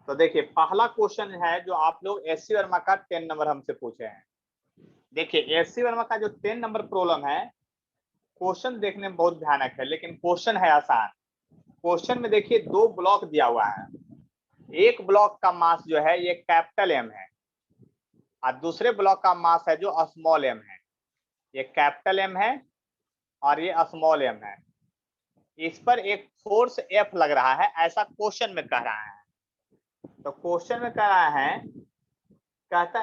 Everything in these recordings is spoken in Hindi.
तो देखिए पहला क्वेश्चन है जो आप लोग एस सी वर्मा का 10 नंबर हमसे पूछे हैं। देखिए एस सी वर्मा का जो 10 नंबर प्रॉब्लम है, क्वेश्चन देखने में बहुत भयानक है लेकिन क्वेश्चन है आसान। क्वेश्चन में देखिए दो ब्लॉक दिया हुआ है, एक ब्लॉक का मास जो है ये कैपिटल एम है और दूसरे ब्लॉक का मास है जो स्मॉल एम है। ये कैपिटल एम है और ये स्मॉल एम है। इस पर एक फोर्स एफ लग रहा है, ऐसा क्वेश्चन में कह रहा है। तो क्वेश्चन में कह रहा है, कहता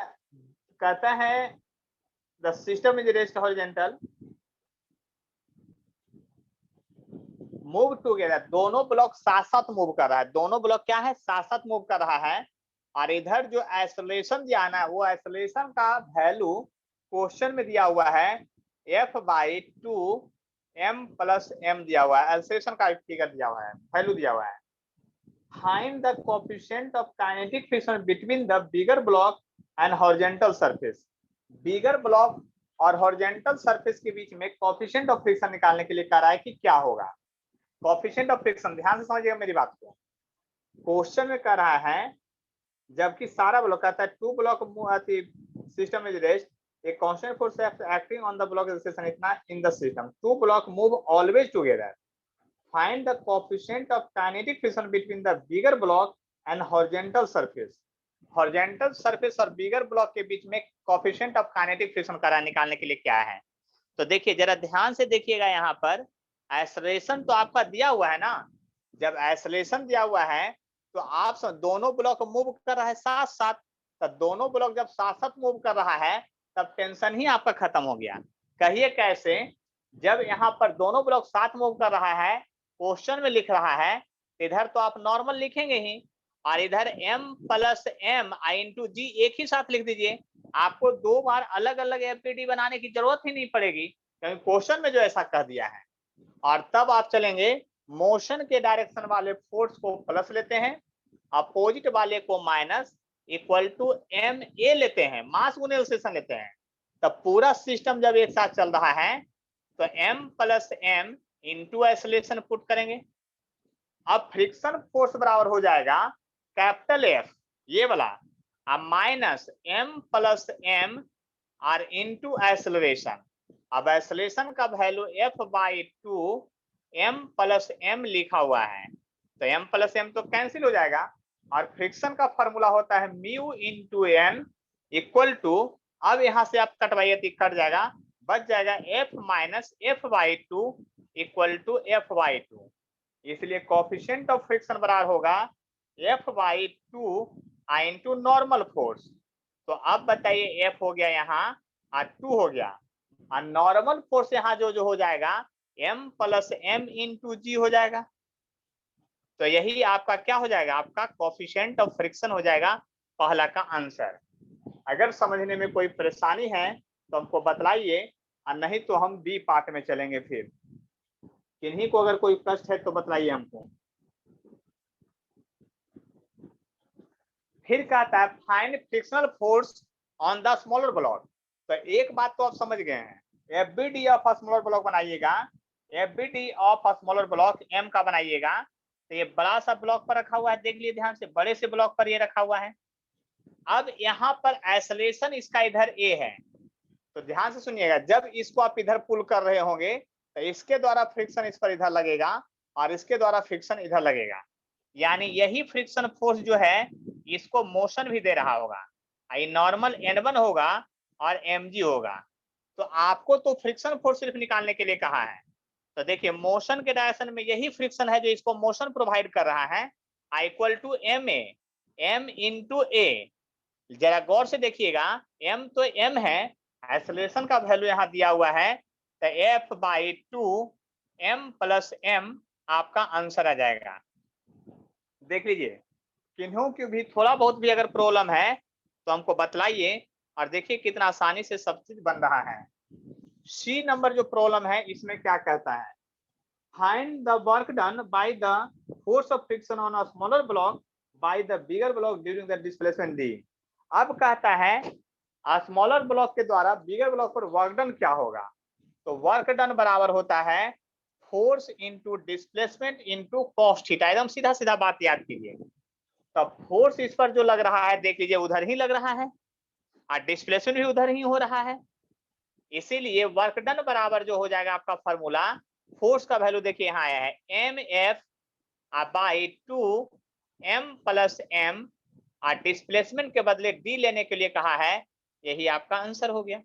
कहता है the system is rest horizontal move together. दोनों ब्लॉक साथ साथ मूव कर रहा है, दोनों ब्लॉक क्या है, साथ साथ मूव कर रहा है। और इधर जो आइसोलेशन दिया है वो आइसोलेशन का वैल्यू क्वेश्चन में दिया हुआ है F/2 m + m दिया हुआ है। आइसोलेशन का फिगर दिया हुआ है, वैल्यू दिया हुआ है। Find the coefficient of kinetic friction between the bigger block and horizontal surface. Bigger block और हॉरिजॉन्टल सरफेस के बीच में कोएफिशिएंट ऑफ फ्रिक्शन निकालने के लिए कह रहा है कि क्या होगा। कोएफिशिएंट ऑफ फ्रिक्शन, ध्यान से समझिएगा मेरी बात को। क्वेश्चन में कह रहा है जबकि सारा ब्लॉक कहता है two block system is rest, a constant force acting on the block resistance इतना in the system, two block move always together, find the coefficient of kinetic friction between the bigger block and horizontal surface। horizontal surface और bigger block के बीच में coefficient of kinetic friction करा निकालने के लिए क्या है। तो देखिए जरा ध्यान से देखिएगा, यहाँ पर आइसोलेशन तो आपका दिया हुआ है ना। जब आइसोलेशन दिया हुआ है तो आप दोनों ब्लॉक मूव कर रहा है साथ साथ। तो दोनों ब्लॉक जब साथ साथ मूव कर रहा है तब टेंशन ही आपका खत्म हो गया। कहिए कैसे, जब यहाँ पर दोनों ब्लॉक साथ मूव कर रहा है, क्वेश्चन में लिख रहा है, इधर तो आप नॉर्मल लिखेंगे ही और इधर m + m * g एक ही साथ लिख दीजिए। आपको दो बार अलग अलग एफपीडी बनाने की जरूरत ही नहीं पड़ेगी क्योंकि क्वेश्चन में जो ऐसा कह दिया है। और तब आप चलेंगे मोशन के डायरेक्शन वाले फोर्स को प्लस लेते हैं, अपोजिट वाले को minus, equal to m a लेते हैं, मास गुने एक्सेलरेशन लेते हैं। तब पूरा सिस्टम जब एक साथ चल रहा है तो m + m into acceleration put करेंगे। अब फ्रिक्शन फोर्स बराबर हो जाएगा कैपिटल एफ ये वाला, अब माइनस m + m और इंटू एक्सेलरेशन। अब एक्सेलरेशन का वैल्यू F/2 m + m लिखा हुआ है, तो m + m तो कैंसिल हो जाएगा और फ्रिक्शन का फॉर्मूला होता है mu into n equal to, अब यहां से आप कटवाइए तो कट जाएगा, बच जाएगा F - F/2 equal to F/2। इसलिए कोएफिशिएंट ऑफ फ्रिक्शन बराबर होगा F/2 इंटू नॉर्मल फोर्स। तो अब बताइए F हो गया यहाँ और 2 हो गया और नॉर्मल फोर्स यहाँ जो हो जाएगा m + m इंटू जी हो जाएगा। तो यही आपका क्या हो जाएगा, आपका कोएफिशिएंट ऑफ फ्रिक्शन हो जाएगा पहला का आंसर। अगर समझने में कोई परेशानी है तो हमको बतलाइए और नहीं तो हम बी पार्ट में चलेंगे। फिर किन्हीं को अगर कोई प्रश्न है तो बतलाइए हमको। फिर कहता है find frictional force on the smaller block. तो एक बात तो आप समझ गए हैं, FBD of a smaller block बनाइएगा, FBD of a smaller block M का बनाइएगा। तो ये बड़ा सा ब्लॉक पर रखा हुआ है, देख लिए ध्यान से, बड़े से ब्लॉक पर ये रखा हुआ है। अब यहाँ पर आइसोलेशन इसका इधर ए है, तो ध्यान से सुनिएगा, जब इसको आप इधर पुल कर रहे होंगे तो इसके द्वारा फ्रिक्शन इस पर इधर लगेगा और इसके द्वारा फ्रिक्शन इधर लगेगा, यानी यही फ्रिक्शन फोर्स जो है इसको मोशन भी दे रहा होगा। ये नॉर्मल N1 होगा और mg होगा। तो आपको तो फ्रिक्शन फोर्स सिर्फ निकालने के लिए कहा है। तो देखिए मोशन के डायरेक्शन में यही फ्रिक्शन है जो इसको मोशन प्रोवाइड कर रहा है, equal to ma m into a। जरा गौर से देखिएगा, m तो m है, एक्सेलरेशन का वैल्यू यहाँ दिया हुआ है, तो F/2 m + m आपका आंसर आ जाएगा। देख लीजिए, किन्हों की भी थोड़ा बहुत भी अगर प्रॉब्लम है तो हमको बतलाइए और देखिए कितना आसानी से सब चीज बन रहा है। सी नंबर जो प्रॉब्लम है इसमें क्या कहता है, find the work done by the force of friction on a smaller block by the bigger block during the displacement D. अब कहता है स्मॉलर ब्लॉक के द्वारा बिगर ब्लॉक पर वर्क डन क्या होगा। तो वर्क डन बराबर होता है force into displacement into cos theta. एकदम सीधा सीधा बात याद कीजिए, तो फोर्स इस पर जो लग रहा है देख लीजिए उधर ही लग रहा है और डिस्प्लेसमेंट भी उधर ही हो रहा है। इसीलिए वर्क डन बराबर जो हो जाएगा आपका फॉर्मूला, फोर्स का वैल्यू देखिए यहाँ आया है mf by 2m plus m और डिस्प्लेसमेंट के बदले d लेने के लिए कहा है, यही आपका आंसर हो गया।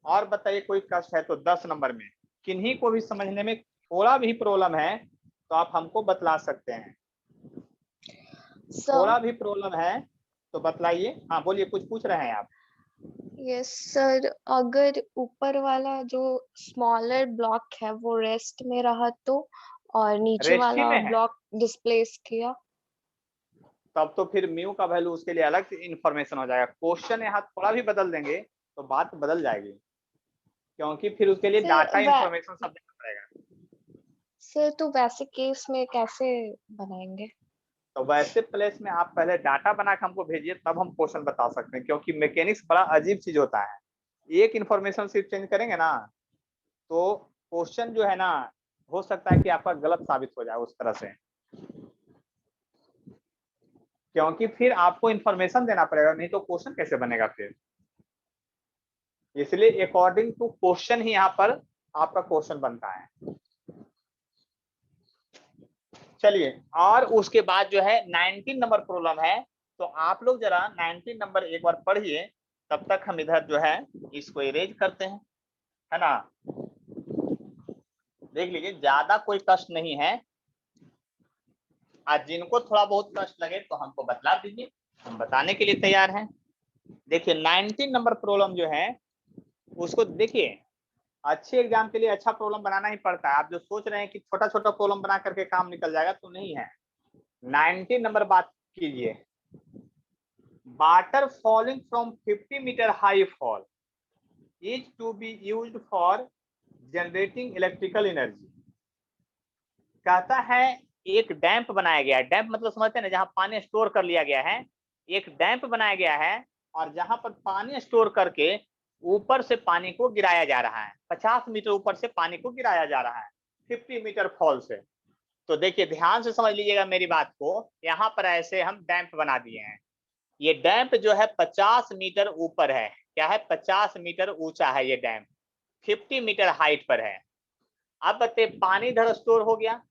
और बताइए कोई कष्ट है तो 10 नंबर में किन्हीं को भी समझने में थोड़ा भी प्रॉब्लम है तो आप हमको बतला सकते हैं। थोड़ा भी प्रॉब्लम है तो बतलाइए। हाँ बोलिए, कुछ पूछ रहे हैं आप? यस सर, अगर ऊपर वाला जो स्मॉलर ब्लॉक है वो रेस्ट में रहा तो, और नीचे रेस्ट ही वाला में है ब्लॉक डिस्प्लेस किया, तब तो फिर म्यू का वैल्यू उसके लिए अलग इंफॉर्मेशन हो जाएगा। क्वेश्चन यहाँ थोड़ा भी बदल देंगे तो बात बदल जाएगी, क्योंकि फिर उसके लिए डाटा इंफॉर्मेशन सब देना पड़ेगा। सर तो वैसे केस में कैसे बनाएंगे? तो वैसे प्लेस में आप पहले डाटा बना के हमको भेजिए, तब हम क्वेश्चन बता सकते हैं, क्योंकि मैकेनिक्स बड़ा अजीब चीज होता है। एक इंफॉर्मेशन सिर्फ चेंज करेंगे ना तो क्वेश्चन जो है ना हो सकता है कि आपका गलत साबित हो जाए उस तरह से, क्योंकि फिर आपको इंफॉर्मेशन देना पड़ेगा, नहीं तो क्वेश्चन कैसे बनेगा फिर। इसलिए अकॉर्डिंग टू क्वेश्चन ही यहाँ पर आपका क्वेश्चन बनता है। चलिए, और उसके बाद जो है 19 नंबर प्रॉब्लम है, तो आप लोग जरा 19 नंबर एक बार पढ़िए, तब तक हम इधर जो है इसको इरेज करते हैं, है ना। देख लीजिए, ज्यादा कोई कष्ट नहीं है। आज जिनको थोड़ा बहुत कष्ट लगे तो हमको बतला दीजिए, हम बताने के लिए तैयार हैं। देखिए 19 नंबर प्रॉब्लम जो है उसको देखिए, अच्छे एग्जाम के लिए अच्छा प्रॉब्लम बनाना ही पड़ता है। आप जो सोच रहे हैं कि छोटा छोटा प्रॉब्लम बना करके काम निकल जाएगा, तो नहीं है। 19 नंबर बात कीजिए। Water falling from 50 metre high fall is to be used for generating electrical energy. कहता है एक डैम्प बनाया गया है। डैम्प मतलब समझते हैं ना, जहां पानी स्टोर कर लिया गया है। एक डैम्प बनाया गया है और जहां पर पानी स्टोर करके ऊपर से पानी को गिराया जा रहा है। 50 मीटर ऊपर से पानी को गिराया जा रहा है 50 मीटर फॉल से। तो देखिए ध्यान से समझ लीजिएगा मेरी बात को, यहाँ पर ऐसे हम डैम्प बना दिए हैं। ये डैम्प जो है 50 मीटर ऊपर है। क्या है? 50 मीटर ऊंचा है ये डैम्प, 50 मीटर हाइट पर है। अब बताइए पानी इधर स्टोर हो गया,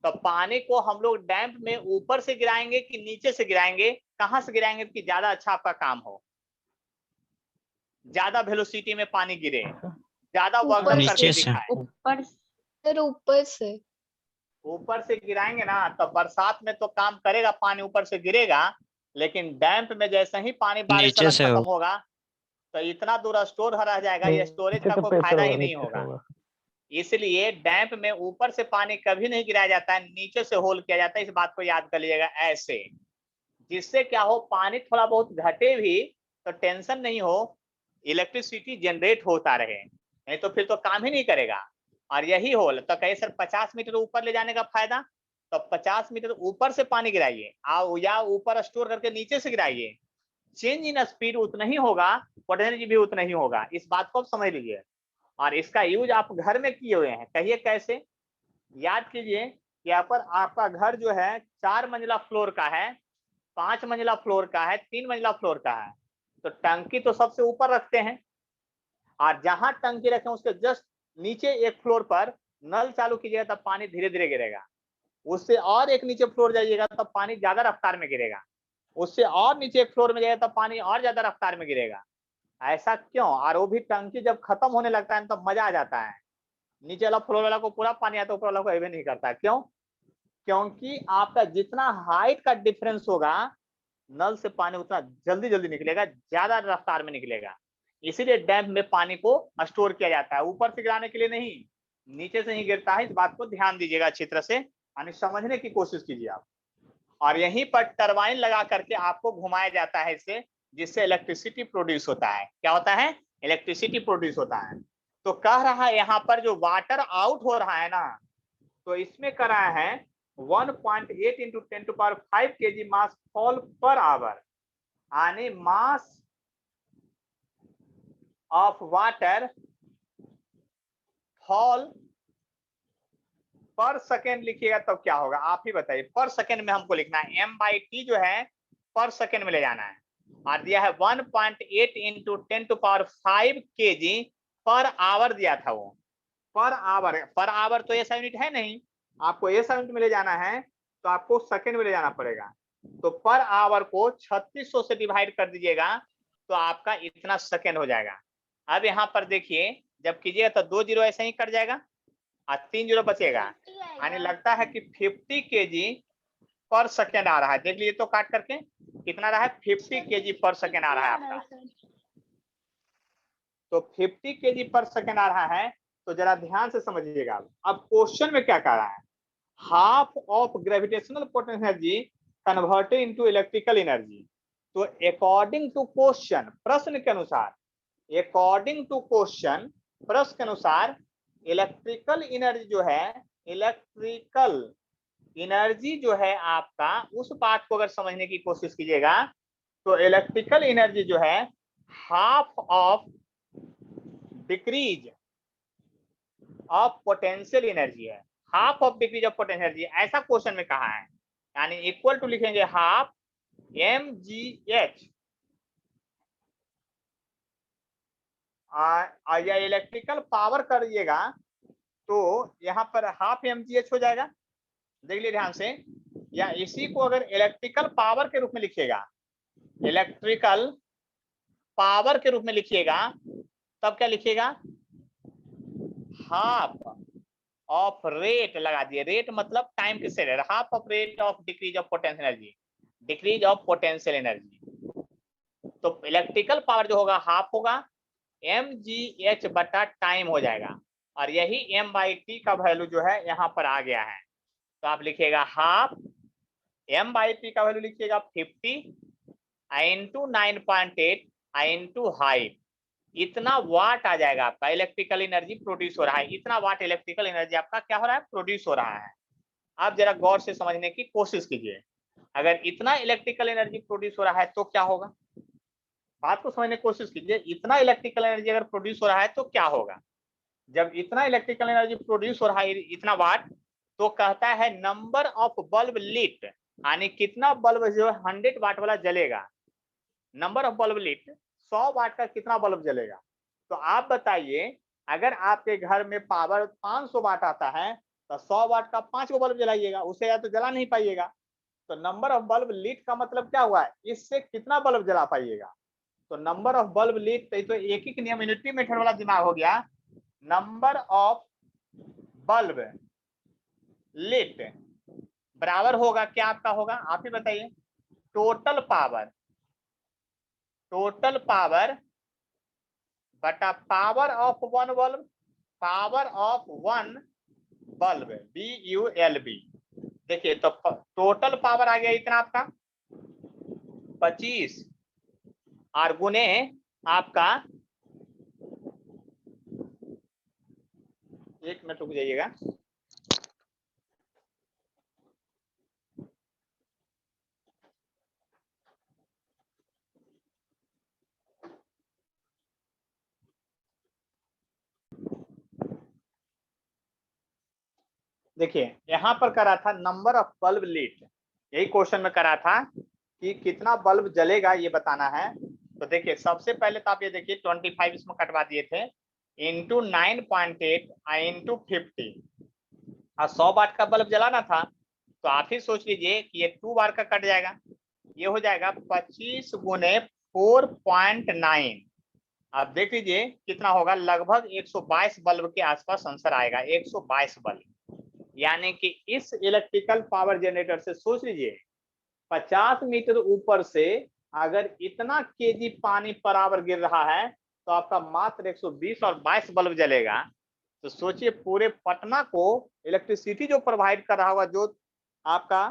तो पानी को हम लोग डैम्प में ऊपर से गिराएंगे कि नीचे से गिराएंगे? कहां से गिराएंगे कि ज्यादा अच्छा आपका काम हो, ज्यादा वेलोसिटी में पानी गिरे, ज्यादा वर्क डन करके दिखाए? ऊपर से ऊपर से गिराएंगे ना तो बरसात में तो काम करेगा, पानी ऊपर से गिरेगा। लेकिन डैम्प में जैसे ही पानी बारिश वाला खत्म होगा तो इतना दूर स्टोर रह जाएगा, ये स्टोरेज का कोई फायदा ही नहीं होगा। इसलिए डैम्प में ऊपर से पानी कभी नहीं गिराया जाता है, नीचे से होल किया जाता है। इस बात को याद कर लीजिएगा ऐसे, जिससे क्या हो, पानी थोड़ा बहुत घटे भी तो टेंशन नहीं हो, इलेक्ट्रिसिटी जनरेट होता रहे, नहीं तो फिर तो काम ही नहीं करेगा। और यही होल तो कहे सर 50 मीटर ऊपर ले जाने का फायदा, तो 50 मीटर ऊपर से पानी गिराइए या ऊपर स्टोर करके नीचे से गिराइए, चेंज इन स्पीड उतना ही होगा, पोटेंशियल भी उतना ही होगा। इस बात को आप समझ लीजिए। और इसका यूज आप घर में किए हुए हैं, कहिए कैसे? याद कीजिए कि यहाँ पर आपका घर जो है 4 मंजिला फ्लोर का है, 5 मंजिला फ्लोर का है, 3 मंजिला फ्लोर का है। तो टंकी तो सबसे ऊपर रखते हैं, और जहां टंकी रखें उसके जस्ट नीचे एक फ्लोर पर नल चालू कीजिएगा तब पानी धीरे धीरे गिरेगा। उससे और एक नीचे फ्लोर जाइएगा तब पानी ज्यादा रफ्तार में गिरेगा। उससे और नीचे एक फ्लोर में जाएगा तब पानी और ज्यादा रफ्तार में गिरेगा। ऐसा क्यों? और वो भी टंकी जब खत्म होने लगता है तब मजा आ जाता है। नीचे वाला फ्लोर वाला को पूरा पानी आता है, ऊपर वाला को अभी नहीं करता है। क्यों? क्योंकि आपका जितना हाइट का डिफरेंस होगा, नल से पानी उतना जल्दी जल्दी निकलेगा, ज्यादा रफ्तार में निकलेगा। इसीलिए डैम में पानी को स्टोर किया जाता है, ऊपर से गिराने के लिए नहीं, नीचे से ही गिरता है। इस बात को ध्यान दीजिएगा अच्छी तरह से, यानी समझने की कोशिश कीजिए आप। और यहीं पर टरबाइन लगा करके आपको घुमाया जाता है इससे, जिससे इलेक्ट्रिसिटी प्रोड्यूस होता है। क्या होता है? इलेक्ट्रिसिटी प्रोड्यूस होता है। तो कह रहा है यहाँ पर जो वाटर आउट हो रहा है ना, तो इसमें कर रहा है 1.8 इंटू 10⁵ kg मास फॉल पर आवर, यानी मास ऑफ वाटर फॉल पर सेकेंड लिखिएगा तब क्या होगा आप ही बताइए। पर सेकेंड में हमको लिखना है m/t जो है पर सेकेंड में ले जाना है, और दिया है 1.8 इंटू 10⁵ kg पर आवर दिया था वो। पर आवर तो ऐसा यूनिट है नहीं, आपको ऐसा यूनिट में ले जाना है तो आपको सेकेंड में ले जाना पड़ेगा। तो पर आवर को 3600 से डिवाइड कर दीजिएगा तो आपका इतना सेकेंड हो जाएगा। अब यहाँ पर देखिए जब कीजिएगा तो 2 जीरो ऐसे ही कट जाएगा और 3 जीरो बचेगा, यानी लगता है कि 50 kg पर सेकेंड आ रहा है। देख लीजिए तो काट करके कितना रहा है, 50 kg पर सेकेंड आ रहा है आपका। तो 50 kg पर सेकेंड आ रहा है, तो जरा ध्यान से समझिएगा। अब क्वेश्चन में क्या कह रहा है, half of gravitational potential energy converted into electrical energy. तो अकॉर्डिंग टू क्वेश्चन, प्रश्न के अनुसार, अकॉर्डिंग टू क्वेश्चन प्रश्न के अनुसार इलेक्ट्रिकल एनर्जी जो है, इलेक्ट्रिकल एनर्जी जो है आपका, उस बात को अगर समझने की कोशिश कीजिएगा तो इलेक्ट्रिकल एनर्जी जो है half of decrease of potential energy है। Half of decrease of potential energy ऐसा क्वेश्चन में कहा है, यानी इक्वल टू लिखेंगे हाफ mgh, या इलेक्ट्रिकल पावर करिएगा तो यहाँ पर हाफ mgh हो जाएगा। देख लीजिए ध्यान से, या इसी को अगर इलेक्ट्रिकल पावर के रूप में लिखिएगा, इलेक्ट्रिकल पावर के रूप में लिखिएगा तब क्या लिखिएगा, हाफ ऑफ रेट लगा दिए, रेट मतलब टाइम के से, half of rate of decrease of potential energy, decrease of potential energy. तो इलेक्ट्रिकल पावर जो होगा हाफ होगा, mgh बटा टाइम हो जाएगा, और यही m/t का वैल्यू जो है यहाँ पर आ गया है। तो आप लिखिएगा हाफ m/t का वैल्यू लिखिएगा 50 इंटू 9.8 इंटू हाइट, इतना वाट आ जाएगा आपका इलेक्ट्रिकल एनर्जी प्रोड्यूस हो रहा है, इतना वाट इलेक्ट्रिकल एनर्जी आपका क्या हो रहा है, प्रोड्यूस हो रहा है। आप जरा गौर से समझने की कोशिश कीजिए, अगर इतना इलेक्ट्रिकल एनर्जी प्रोड्यूस हो रहा है तो क्या होगा, बात को समझने की कोशिश कीजिए। इतना इलेक्ट्रिकल एनर्जी अगर प्रोड्यूस हो रहा है तो क्या होगा, जब इतना इलेक्ट्रिकल एनर्जी प्रोड्यूस हो रहा है इतना वाट, तो कहता है नंबर ऑफ बल्ब लिट, यानी कितना बल्ब जो 100 वाट वाला जलेगा, नंबर ऑफ बल्ब लिट 100 वाट का कितना बल्ब जलेगा। तो आप बताइए अगर आपके घर में पावर 500 वाट आता है तो 100 वाट का 5 को बल्ब जलाइएगा, उससे या तो जला नहीं पाइएगा। तो नंबर ऑफ बल्ब लीट का मतलब क्या हुआ है, इससे कितना बल्ब जला पाइएगा। तो नंबर ऑफ बल्ब लीट, तो एक ही नियम यूनिटी मेथड वाला दिमाग हो गया, नंबर ऑफ बल्ब लीट बराबर होगा क्या, आपका होगा आप ही बताइए, टोटल पावर बटा power of one bulb, power of one bulb BULB। देखिए तो टोटल पावर आ गया इतना आपका 25, और गुने आपका, एक मिनट रुक जाइएगा, देखिए यहाँ पर करा था नंबर ऑफ बल्ब लीट, यही क्वेश्चन में करा था कि कितना बल्ब जलेगा ये बताना है। तो देखिए सबसे पहले तो आप ये देखिए 25 इसमें कटवा दिए थे, इंटू 9.8 इंटू 50, और 100 वाट का बल्ब जलाना था, तो आप ही सोच लीजिए कि ये 2 बार का कट जाएगा, ये हो जाएगा 25 गुने 4.9। आप देख लीजिए कितना होगा, लगभग 122 बल्ब के आसपास आंसर आएगा, 122 बल्ब। यानी कि इस इलेक्ट्रिकल पावर जनरेटर से सोच लीजिए 50 मीटर ऊपर से अगर इतना केजी पानी पर आवर गिर रहा है तो आपका मात्र 120 और 22 बल्ब जलेगा। तो सोचिए पूरे पटना को इलेक्ट्रिसिटी जो प्रोवाइड कर रहा होगा, जो आपका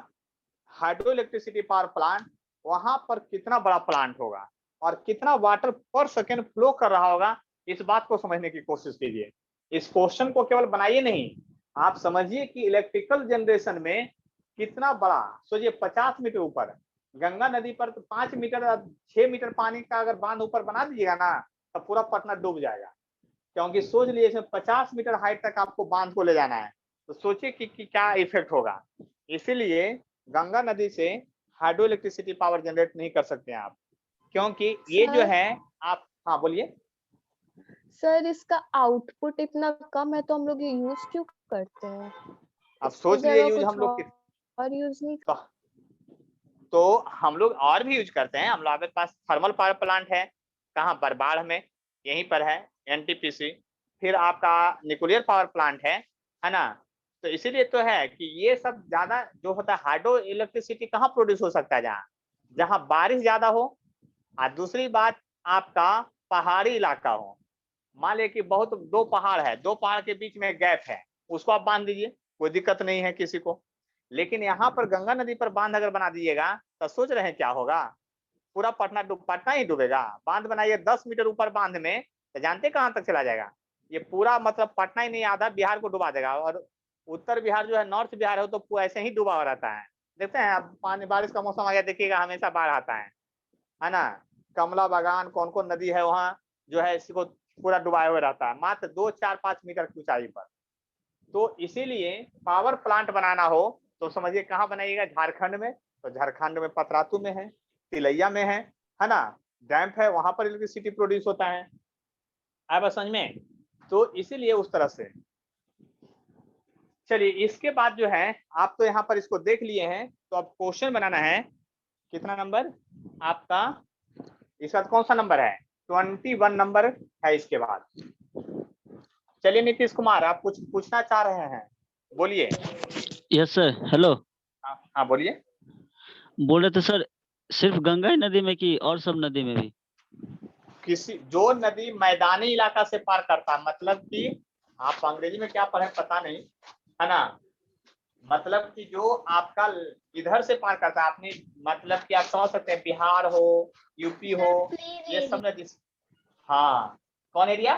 हाइड्रो इलेक्ट्रिसिटी पावर प्लांट, वहां पर कितना बड़ा प्लांट होगा और कितना वाटर पर सेकेंड फ्लो कर रहा होगा, इस बात को समझने की कोशिश कीजिए। इस क्वेश्चन को केवल बनाइए नहीं, आप समझिए कि इलेक्ट्रिकल जनरेशन में कितना बड़ा, सोचिए 50 मीटर ऊपर गंगा नदी पर 5 मीटर 6 मीटर पानी का अगर बांध ऊपर बना दीजिएगा ना तो पूरा पटना डूब जाएगा, क्योंकि सोच लीजिए 50 मीटर हाइट तक आपको बांध को ले जाना है, तो सोचिए कि क्या इफेक्ट होगा। इसीलिए गंगा नदी से हाइड्रो इलेक्ट्रिसिटी पावर जनरेट नहीं कर सकते हैं आप, क्योंकि ये जो सर है आप, हाँ बोलिए। सर इसका आउटपुट इतना कम है तो हम लोग ये यूज क्यों करते हैं? अब इसकी सोच लिए जगह यूज हम कुछ लोग और यूज नहीं तो, तो हम लोग और भी यूज करते हैं। हम लोग के पास थर्मल पावर प्लांट है, कहाँ पर, बाढ़ में, यहीं पर है, एनटीपीसी। फिर आपका न्यूक्लियर पावर प्लांट है ना। तो इसीलिए तो है कि ये सब ज्यादा जो होता है, हाइड्रो इलेक्ट्रिसिटी कहाँ प्रोड्यूस हो सकता है, जहाँ जहाँ बारिश ज्यादा हो। और दूसरी बात, आपका पहाड़ी इलाका हो, मान लिया कि बहुत दो पहाड़ है, दो पहाड़ के बीच में गैप है, उसको आप बांध दीजिए, कोई दिक्कत नहीं है किसी को। लेकिन यहाँ पर गंगा नदी पर बांध अगर बना दीजिएगा तो सोच रहे हैं क्या होगा, पूरा पटना ही डूबेगा। बांध बनाइए 10 मीटर ऊपर बांध में, तो जानते कहाँ तक चला जाएगा, ये पूरा मतलब पटना ही नहीं, आधा बिहार को डुबा देगा। और उत्तर बिहार जो है, नॉर्थ बिहार है, तो ऐसे ही डूबा हुआ रहता है। देखते हैं अब पानी, बारिश का मौसम आ गया, देखिएगा हमेशा बाढ़ आता है ना। कमला बागान, कौन कौन नदी है वहाँ, जो है इसको पूरा डुबाए हुए रहता है, मात्र 2 4 5 मीटर की ऊंचाई पर। तो इसीलिए पावर प्लांट बनाना हो तो समझिए कहाँ बनाइएगा, झारखंड में। तो झारखंड में पतरातू में है, तिलैया में है ना, डैम्प है, वहां पर इलेक्ट्रिसिटी प्रोड्यूस होता है। आया बात समझ में। तो इसीलिए उस तरह से। चलिए इसके बाद जो है, आप तो यहाँ पर इसको देख लिए हैं, तो अब क्वेश्चन बनाना है। कितना नंबर आपका, इसके बाद कौन सा नंबर है, 21 नंबर है इसके बाद। चलिए नीतीश कुमार, आप कुछ पूछना चाह रहे हैं, बोलिए। Yes sir, hello. हाँ बोलिए। बोल रहे थे सर, सिर्फ गंगा ही नदी में कि और सब नदी में भी? किसी जो नदी मैदानी इलाका से पार करता है, मतलब कि आप अंग्रेजी में क्या पढ़े पता नहीं, है ना, मतलब कि जो आपका इधर से पार करता है, आपने मतलब कि आप समझ सकते हैं, बिहार हो, यूपी हो, ये सब नदी। हाँ, कौन area,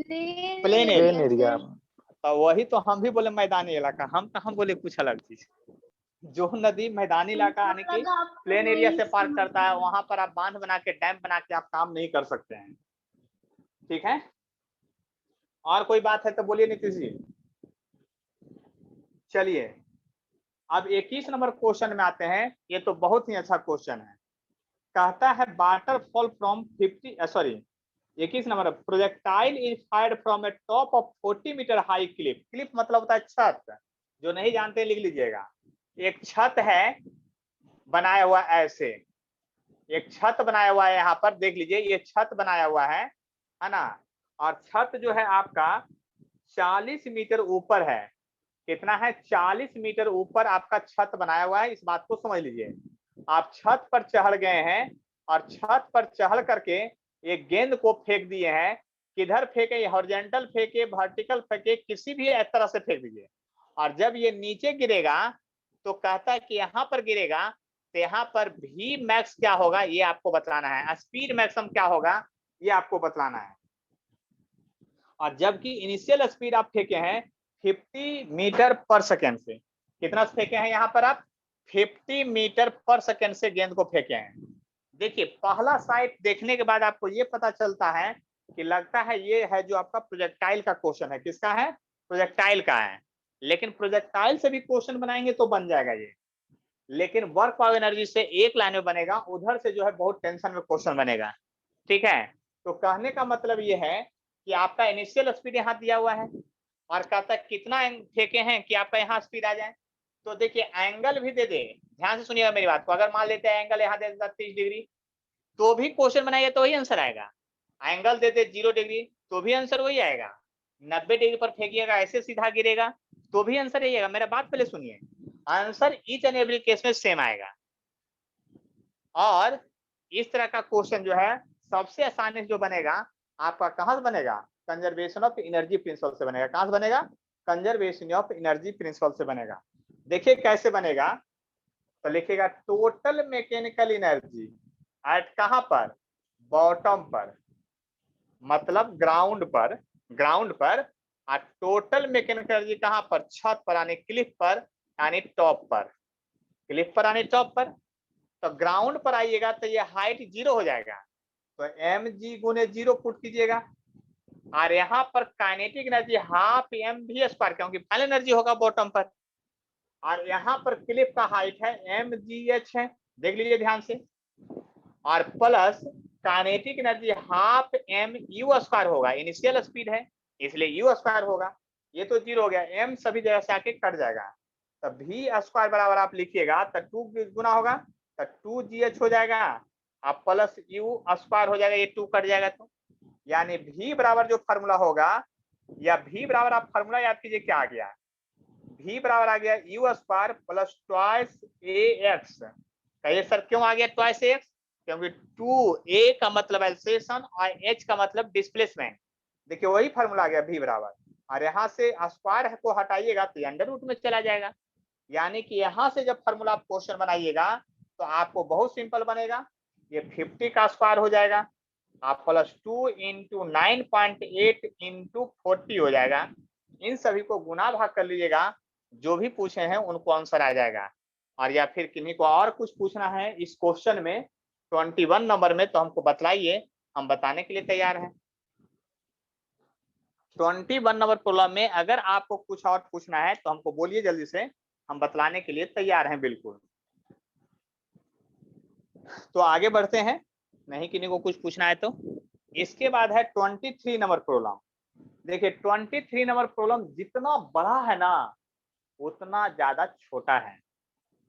plane plane area. Area. तो वही तो हम भी बोले मैदानी इलाका, हम कहाँ बोले कुछ अलग चीज। जो नदी मैदानी इलाका यानी कि प्लेन एरिया से पार करता है, वहां पर आप बांध बना के, डैम बना के आप काम नहीं कर सकते हैं। ठीक है, और कोई बात है तो बोलिए नीतीश जी। चलिए अब 21 नंबर क्वेश्चन में आते हैं। ये तो बहुत ही अच्छा क्वेश्चन है। कहता है waterfall from 50, sorry 21 number, projectile is fired from a top of 40 metre high cliff. Cliff मतलब होता है छत, जो नहीं जानते लिख लीजिएगा। एक छत है बनाया हुआ ऐसे, एक छत बनाया हुआ है, यहाँ पर देख लीजिए, ये छत बनाया हुआ है ना। और छत जो है आपका 40 मीटर ऊपर है। कितना है, 40 मीटर ऊपर आपका छत बनाया हुआ है, इस बात को समझ लीजिए। आप छत पर चढ़ गए हैं, और छत पर चढ़ करके एक गेंद को फेंक दिए हैं। किधर फेंके, हॉरिजॉन्टल फेंके, वर्टिकल फेंके, किसी भी तरह से फेंक दीजिए। और जब ये नीचे गिरेगा तो कहता है कि यहाँ पर गिरेगा, तो यहाँ पर भी मैक्स क्या होगा ये आपको बतलाना है, स्पीड मैक्सिमम क्या होगा ये आपको बतलाना है। और जबकि इनिशियल स्पीड आप फेंके हैं 50 मीटर पर सेकेंड से, कितना फेंके हैं यहाँ पर आप, 50 मीटर पर सेकेंड से गेंद को फेंके हैं। देखिए पहला साइट देखने के बाद आपको ये पता चलता है कि लगता है ये है जो आपका प्रोजेक्टाइल का क्वेश्चन है। किसका है, प्रोजेक्टाइल का है। लेकिन प्रोजेक्टाइल से भी क्वेश्चन बनाएंगे तो बन जाएगा ये, लेकिन वर्क ऑफ एनर्जी से एक लाइन में बनेगा, उधर से जो है बहुत टेंशन में क्वेश्चन बनेगा। ठीक है, तो कहने का मतलब ये है कि आपका इनिशियल स्पीड यहाँ दिया हुआ है, और कहता है कितना फेंके हैं कि आपका यहाँ स्पीड आ जाए। तो देखिए एंगल भी दे दे, ध्यान से सुनिएगा मेरी बात को। अगर मान लेते हैं एंगल यहाँ दे देता 30 डिग्री, तो भी क्वेश्चन बनाएगा तो वही आंसर आएगा। एंगल दे दे 0 डिग्री, तो भी आंसर वही आएगा। 90 डिग्री पर फेंकिएगा, ऐसे सीधा गिरेगा, तो भी आंसर यही आएगा। मेरा बात पहले सुनिए, answer each and every case में सेम आएगा। और इस तरह का क्वेश्चन जो है सबसे आसानी से जो बनेगा आपका, कहां से बनेगा, कंजर्वेशन ऑफ एनर्जी प्रिंसिपल से बनेगा। कहां से बनेगा, कंजर्वेशन ऑफ एनर्जी प्रिंसिपल से बनेगा। देखिए कैसे बनेगा, तो लिखिएगा टोटल मैकेनिकल एनर्जी एट कहां पर, बॉटम पर, मतलब ग्राउंड पर, ग्राउंड पर। और टोटल मैकेनिकल एनर्जी कहां पर, छत पर यानी क्लिफ पर, यानी टॉप पर, क्लिफ पर यानी टॉप पर। तो ग्राउंड पर आइएगा तो ये हाइट 0 हो जाएगा, तो mg गुने 0 पुट कीजिएगा, और यहाँ पर kinetic energy half m v square, क्योंकि फाइनल एनर्जी होगा बॉटम पर, और यहाँ पर क्लिप का हाइट है एम जी एच है, देख लीजिए ध्यान से, और plus kinetic energy half m u square होगा, इनिशियल स्पीड है इसलिए यू स्क्वायर होगा, ये तो 0 हो गया, एम सभी जगह से आके कट जाएगा, तो वी स्क्वायर बराबर आप लिखिएगा तो 2 गुना होगा तो 2GH हो जाएगा, अब प्लस यू स्क्वायर हो जाएगा, ये 2 कट जाएगा, तो यानी V बराबर जो फॉर्मूला होगा, या V बराबर आप फॉर्मूला याद कीजिए क्या आ गया, V बराबर आ गया you square plus twice A x. कहिए सर क्यों आ गया ट्वाइस एक्स, क्योंकि 2a का मतलब एक्सेलरेशन और h का मतलब डिस्प्लेसमेंट, देखिए वही फॉर्मूला आ गया V बराबर, और यहाँ से स्क्वायर को हटाइएगा तो अंडर रूट में चला जाएगा, यानी कि यहाँ से जब फॉर्मूला आप क्वेश्चन बनाइएगा तो आपको बहुत सिंपल बनेगा, ये 50 का स्क्वायर हो जाएगा, आप प्लस 2 इंटू 9.8 इंटू 40 हो जाएगा, इन सभी को गुना भाग कर लीजिएगा, जो भी पूछे हैं उनको आंसर आ जाएगा, और या फिर किन्हीं को और कुछ पूछना है इस क्वेश्चन में 21 नंबर में तो हमको बतलाइए, हम बताने के लिए तैयार हैं। 21 नंबर प्रॉब्लम में अगर आपको कुछ और पूछना है तो हमको बोलिए जल्दी से, हम बतलाने के लिए तैयार हैं बिल्कुल। तो आगे बढ़ते हैं, नहीं किन्हीं को कुछ पूछना है तो। इसके बाद है 23 नंबर प्रॉब्लम। देखिए 23 नंबर प्रॉब्लम जितना बड़ा है ना उतना ज्यादा छोटा है,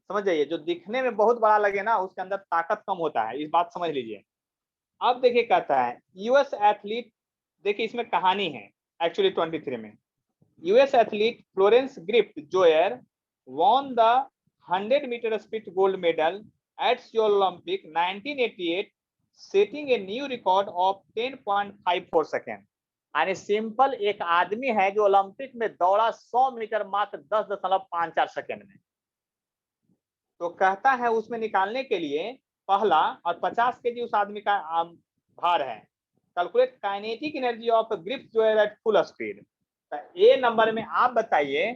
समझ जाइए, जो दिखने में बहुत बड़ा लगे ना उसके अंदर ताकत कम होता है, इस बात समझ लीजिए। अब देखिए कहता है यूएस एथलीट, देखिए इसमें कहानी है एक्चुअली 23 में, US athlete Florence Griffith Joyner won the 100 meter speed gold medal at Seoul Olympic 1988, setting a new record of 10.54 second. यानी सिंपल एक आदमी है जो ओलंपिक में दौड़ा 100 मीटर मात्र 10.54 सेकेंड में, तो कहता है उसमें निकालने के लिए पहला और 50 केजी उस आदमी का भार है, calculate kinetic energy of Griffith Joyner at full speed. तो ए नंबर में आप बताइए,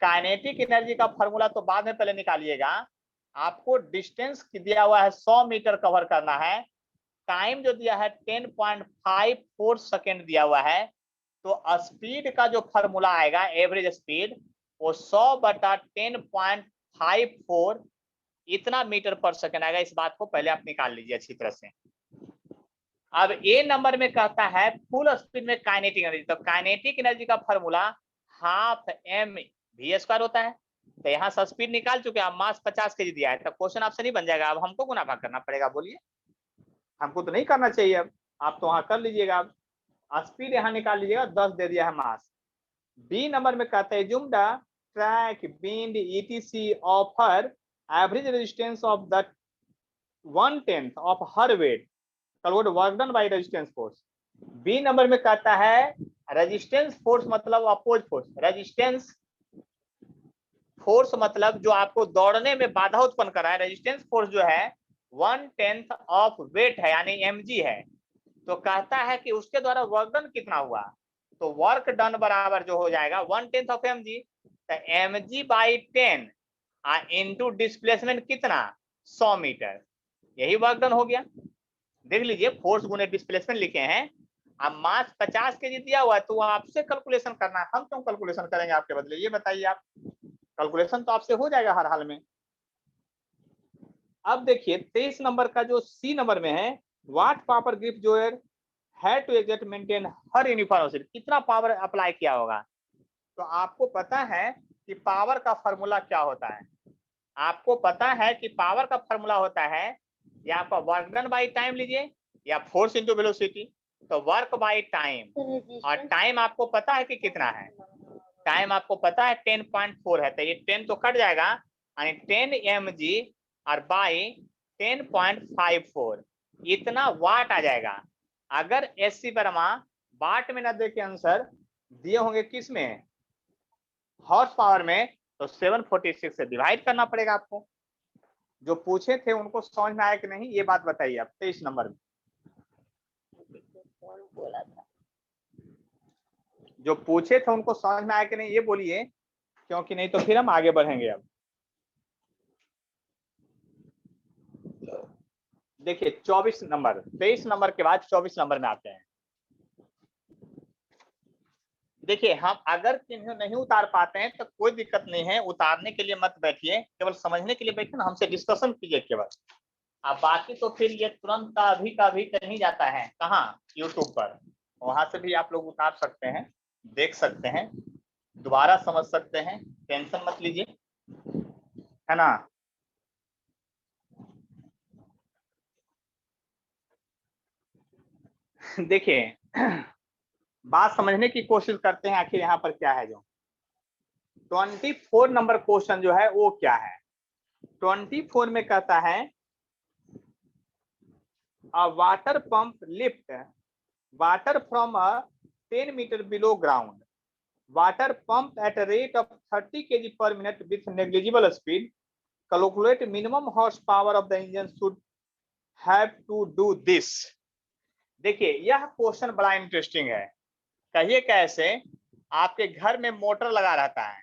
काइनेटिक एनर्जी का फॉर्मूला तो बाद में पहले निकालिएगा, आपको डिस्टेंस दिया हुआ है 100 मीटर कवर करना है, टाइम जो दिया है 10.54 सेकेंड दिया हुआ है, तो स्पीड का जो फॉर्मूला आएगा एवरेज स्पीड वो 100/10.54 इतना मीटर पर सेकेंड आएगा, इस बात को पहले आप निकाल लीजिए अच्छी तरह से। अब ए नंबर में कहता है फुल स्पीड में काइनेटिक एनर्जी, तो काइनेटिक एनर्जी का formula half m v square होता है, तो यहाँ से स्पीड निकाल चुके हैं, मास 50 केजी दिया है, तो क्वेश्चन आपसे नहीं बन जाएगा, अब हमको गुना भाग करना पड़ेगा, बोलिए हमको तो नहीं करना चाहिए, अब आप तो वहां कर लीजिएगा, अब स्पीड यहाँ निकाल लीजिएगा, 10 दे दिया है मास। बी नंबर में कहते हैं zoom the track being ETC of her average resistance of the 1/10 of her weight, work done by resistance force. B number में कहता है रेजिस्टेंस फोर्स मतलब अपोज फोर्स, रेजिस्टेंस फोर्स मतलब जो आपको दौड़ने में बाधा उत्पन्न कर रहा है, रेजिस्टेंस फोर्स जो है 1/10 ऑफ वेट है यानी mg है, तो कहता है कि उसके द्वारा वर्क डन कितना हुआ, तो वर्क डन बराबर जो हो जाएगा 1/10 ऑफ mg, तो mg/10 इंटू डिस्प्लेसमेंट कितना 100 मीटर, यही वर्क डन हो गया। देख लीजिए फोर्स गुने डिस्प्लेसमेंट लिखे हैं, अब मास 50 केजी दिया हुआ है तो आपसे कैलकुलेशन करना है, हम क्यों कैलकुलेशन करेंगे आपके बदले, ये बताइए आप, कैलकुलेशन तो आपसे हो जाएगा हर हाल में। अब देखिए 23 नंबर का जो सी नंबर में है, व्हाट पावर ग्रिप जोयर है to exact maintain her uniform, कितना पावर अप्लाई किया होगा, तो आपको पता है कि पावर का फॉर्मूला क्या होता है, आपको पता है कि पावर का फॉर्मूला होता है या आपका वर्क डन बाई टाइम लीजिए या फोर्स इंटू वेलोसिटी, तो वर्क बाई टाइम, और टाइम आपको पता है कि कितना है, टाइम आपको पता है 10.4 है, तो ये 10 तो कट जाएगा यानी 10 mg और बाई 10.54 इतना वाट आ जाएगा। अगर एससी वर्मा वाट में ना दे के आंसर दिए होंगे किस में, हॉर्स पावर में, तो 746 से डिवाइड करना पड़ेगा आपको। जो पूछे थे उनको समझ में आया कि नहीं ये बात बताइए आप 23 नंबर में, बोला था जो पूछे थे उनको समझ में आया कि नहीं ये बोलिए, क्योंकि नहीं तो फिर हम आगे बढ़ेंगे। अब देखिए 24 नंबर, 23 नंबर के बाद 24 नंबर में आते हैं। देखिए हम अगर किन्हीं नहीं उतार पाते हैं तो कोई दिक्कत नहीं है, उतारने के लिए मत बैठिए, केवल समझने के लिए बैठिए ना, हमसे डिस्कशन कीजिए केवल। अब बाकी तो फिर ये तुरंत का अभी कहीं जाता है, कहाँ, यूट्यूब पर, वहां से भी आप लोग उतार सकते हैं, देख सकते हैं, दोबारा समझ सकते हैं, टेंशन मत लीजिए, है ना। देखिए बात समझने की कोशिश करते हैं, आखिर यहाँ पर क्या है। जो 24 नंबर क्वेश्चन जो है वो क्या है। 24 में कहता है a water pump lift water from a 10 metre below ground, water pump at a rate of 30 kg per minute with negligible speed, calculate minimum horsepower of the engine should have to do this। देखिए यह क्वेश्चन बड़ा इंटरेस्टिंग है। कहिए कैसे, आपके घर में मोटर लगा रहता है,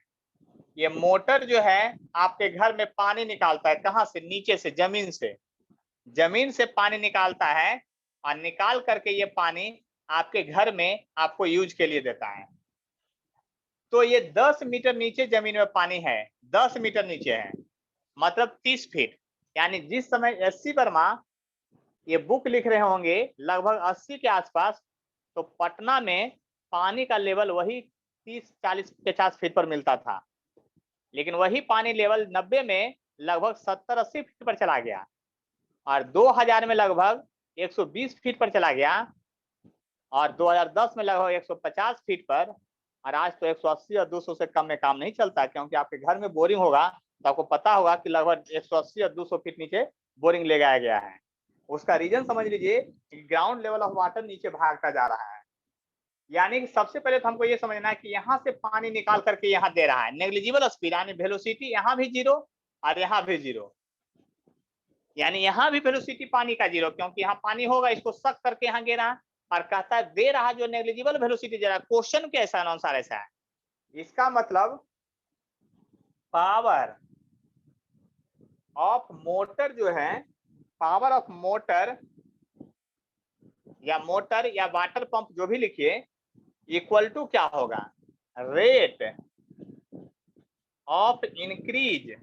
ये मोटर जो है आपके घर में पानी निकालता है, कहां से, नीचे से, जमीन से पानी निकालता है, और निकाल करके ये पानी आपके घर में आपको यूज के लिए देता है। तो ये 10 मीटर नीचे जमीन में पानी है, 10 मीटर नीचे है, मतलब 30 फीट। यानी जिस समय एससी वर्मा ये बुक लिख रहे होंगे लगभग 80 के आसपास, तो पटना में पानी का लेवल वही 30, 40, 50 फीट पर मिलता था, लेकिन वही पानी लेवल 90 में लगभग 70, 80 फीट पर चला गया, और 2000 में लगभग 120 फीट पर चला गया, और 2010 में लगभग 150 फीट पर, और आज तो 180 और 200 से कम में काम नहीं चलता, क्योंकि आपके घर में बोरिंग होगा तो आपको पता होगा कि लगभग 180 और 200 फीट नीचे बोरिंग ले गया गया है। उसका रीजन समझ लीजिए कि ग्राउंड लेवल ऑफ वाटर नीचे भागता जा रहा है। यानी कि सबसे पहले तो हमको ये समझना है कि यहाँ से पानी निकाल करके यहाँ दे रहा है, नेग्लिजिबल स्पीड यानी वेलोसिटी यहाँ भी जीरो और यहाँ भी जीरो, यानी यहाँ भी वेलोसिटी पानी का जीरो, क्योंकि यहाँ पानी होगा, इसको सक करके यहाँ गिरा, और कहता है दे रहा जो नेग्लिजिबल वेलोसिटी दे रहा है। क्वेश्चन के ऐसा अनुसार ऐसा है, इसका मतलब पावर ऑफ मोटर जो है, पावर ऑफ मोटर या वाटर पंप जो भी लिखिए, इक्वल टू क्या होगा, rate of increase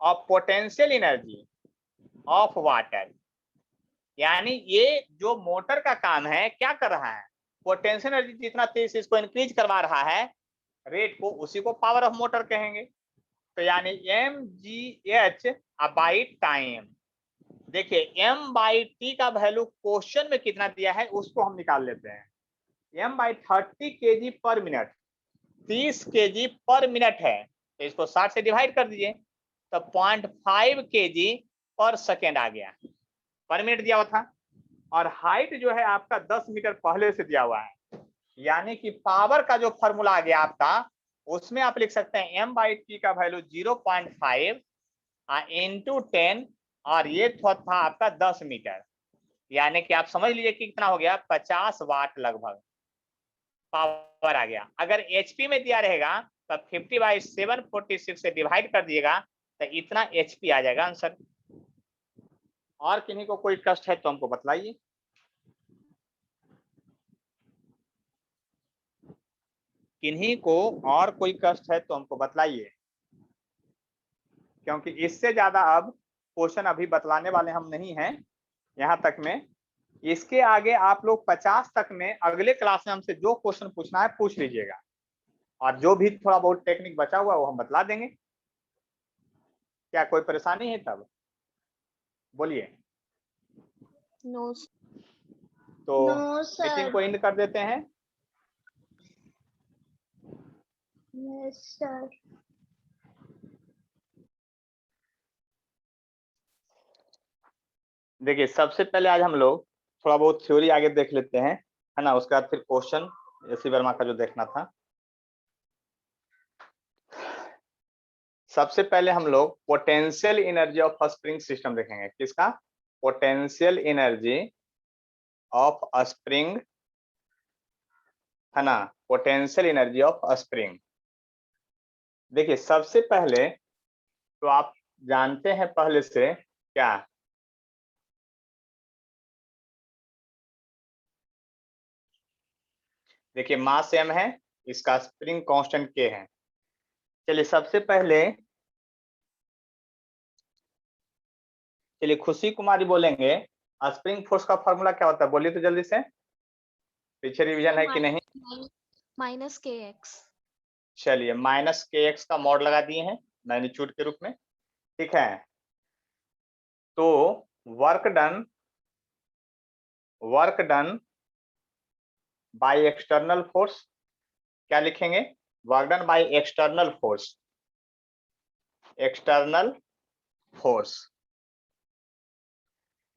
of potential energy of water. यानी ये जो मोटर का काम है क्या कर रहा है, पोटेंशियल एनर्जी जितना तेज इसको इंक्रीज करवा रहा है रेट को, उसी को पावर ऑफ मोटर कहेंगे। तो यानी mgh बाई टाइम। देखिए m/t का वैल्यू क्वेश्चन में कितना दिया है उसको हम निकाल लेते हैं। m/30 kg पर मिनट, 30 kg पर मिनट है, तो इसको 60 से डिवाइड कर दीजिए, तो 0.5 kg पर सेकेंड आ गया, पर मिनट दिया हुआ था, और हाइट जो है आपका 10 मीटर पहले से दिया हुआ है। यानी कि पावर का जो फॉर्मूला आ गया आपका, उसमें आप लिख सकते हैं m/t का वैल्यू 0.5 इंटू 10, और ये था आपका 10 मीटर, यानी कि आप समझ लीजिए कि कितना हो गया, 50 वाट लगभग पावर आ गया। अगर एचपी में दिया रहेगा तो 50/746 से डिवाइड कर दिएगा तो इतना एचपी आ जाएगा आंसर। और किन्हीं को कोई कष्ट है तो हमको बतलाइए। किन्हीं को और कोई कष्ट है तो हमको बतलाइए, क्योंकि इससे ज्यादा अब क्वेश्चन अभी बतलाने वाले हम नहीं हैं यहाँ तक में। इसके आगे आप लोग 50 तक में अगले क्लास में हमसे जो क्वेश्चन पूछना है पूछ लीजिएगा, और जो भी थोड़ा बहुत टेक्निक बचा हुआ वो हम बतला देंगे। क्या कोई परेशानी है तब, बोलिए। नो तो मीटिंग को एंड कर देते हैं। Yes sir. देखिए सबसे पहले आज हम लोग थोड़ा बहुत थ्योरी आगे देख लेते हैं, है ना, उसके बाद फिर क्वेश्चन एस सी वर्मा का जो देखना था। सबसे पहले हम लोग potential energy of spring system देखेंगे। किसका, पोटेंशियल एनर्जी ऑफ स्प्रिंग, है ना, पोटेंशियल एनर्जी ऑफ स्प्रिंग। देखिए सबसे पहले तो आप जानते हैं पहले से क्या, देखिए मास m है, इसका स्प्रिंग कांस्टेंट k है। चलिए सबसे पहले चलिए खुशी कुमारी बोलेंगे स्प्रिंग फोर्स का फॉर्मूला क्या होता है, बोलिए तो जल्दी से, पीछे रिवीजन है कि नहीं। माइनस के एक्स। चलिए माइनस के एक्स का मॉड लगा दिए हैं मैग्नीट्यूड के रूप में, ठीक है। तो work done by external force, क्या लिखेंगे, work done by external force,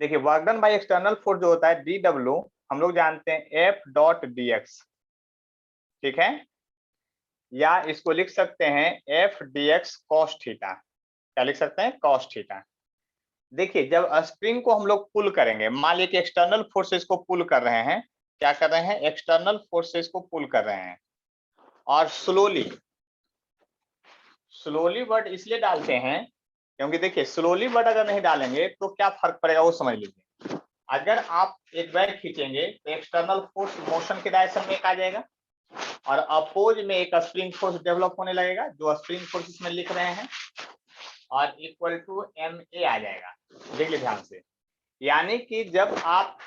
देखिए work done by external force जो होता है DW हम लोग जानते हैं F.dx, ठीक है, या इसको लिख सकते हैं F.dx cos थीटा, क्या लिख सकते हैं, cos थीटा। देखिए जब स्प्रिंग को हम लोग पुल करेंगे, मान लीजिए कि एक्सटर्नल फोर्सेस को पुल कर रहे हैं, क्या कर रहे हैं, एक्सटर्नल फोर्सेस को पुल कर रहे हैं, और स्लोली वर्ड इसलिए डालते हैं क्योंकि देखिए स्लोली वर्ड अगर नहीं डालेंगे तो क्या फर्क पड़ेगा वो समझ लीजिए। अगर आप एक बैग खींचेंगे तो एक्सटर्नल फोर्स मोशन के डायरेक्शन में एक आ जाएगा और अपोज में एक स्प्रिंग फोर्स डेवलप होने लगेगा, जो स्प्रिंग फोर्स इसमें लिख रहे हैं, और इक्वल टू MA आ जाएगा। देख लीजिए ध्यान से, यानी कि जब आप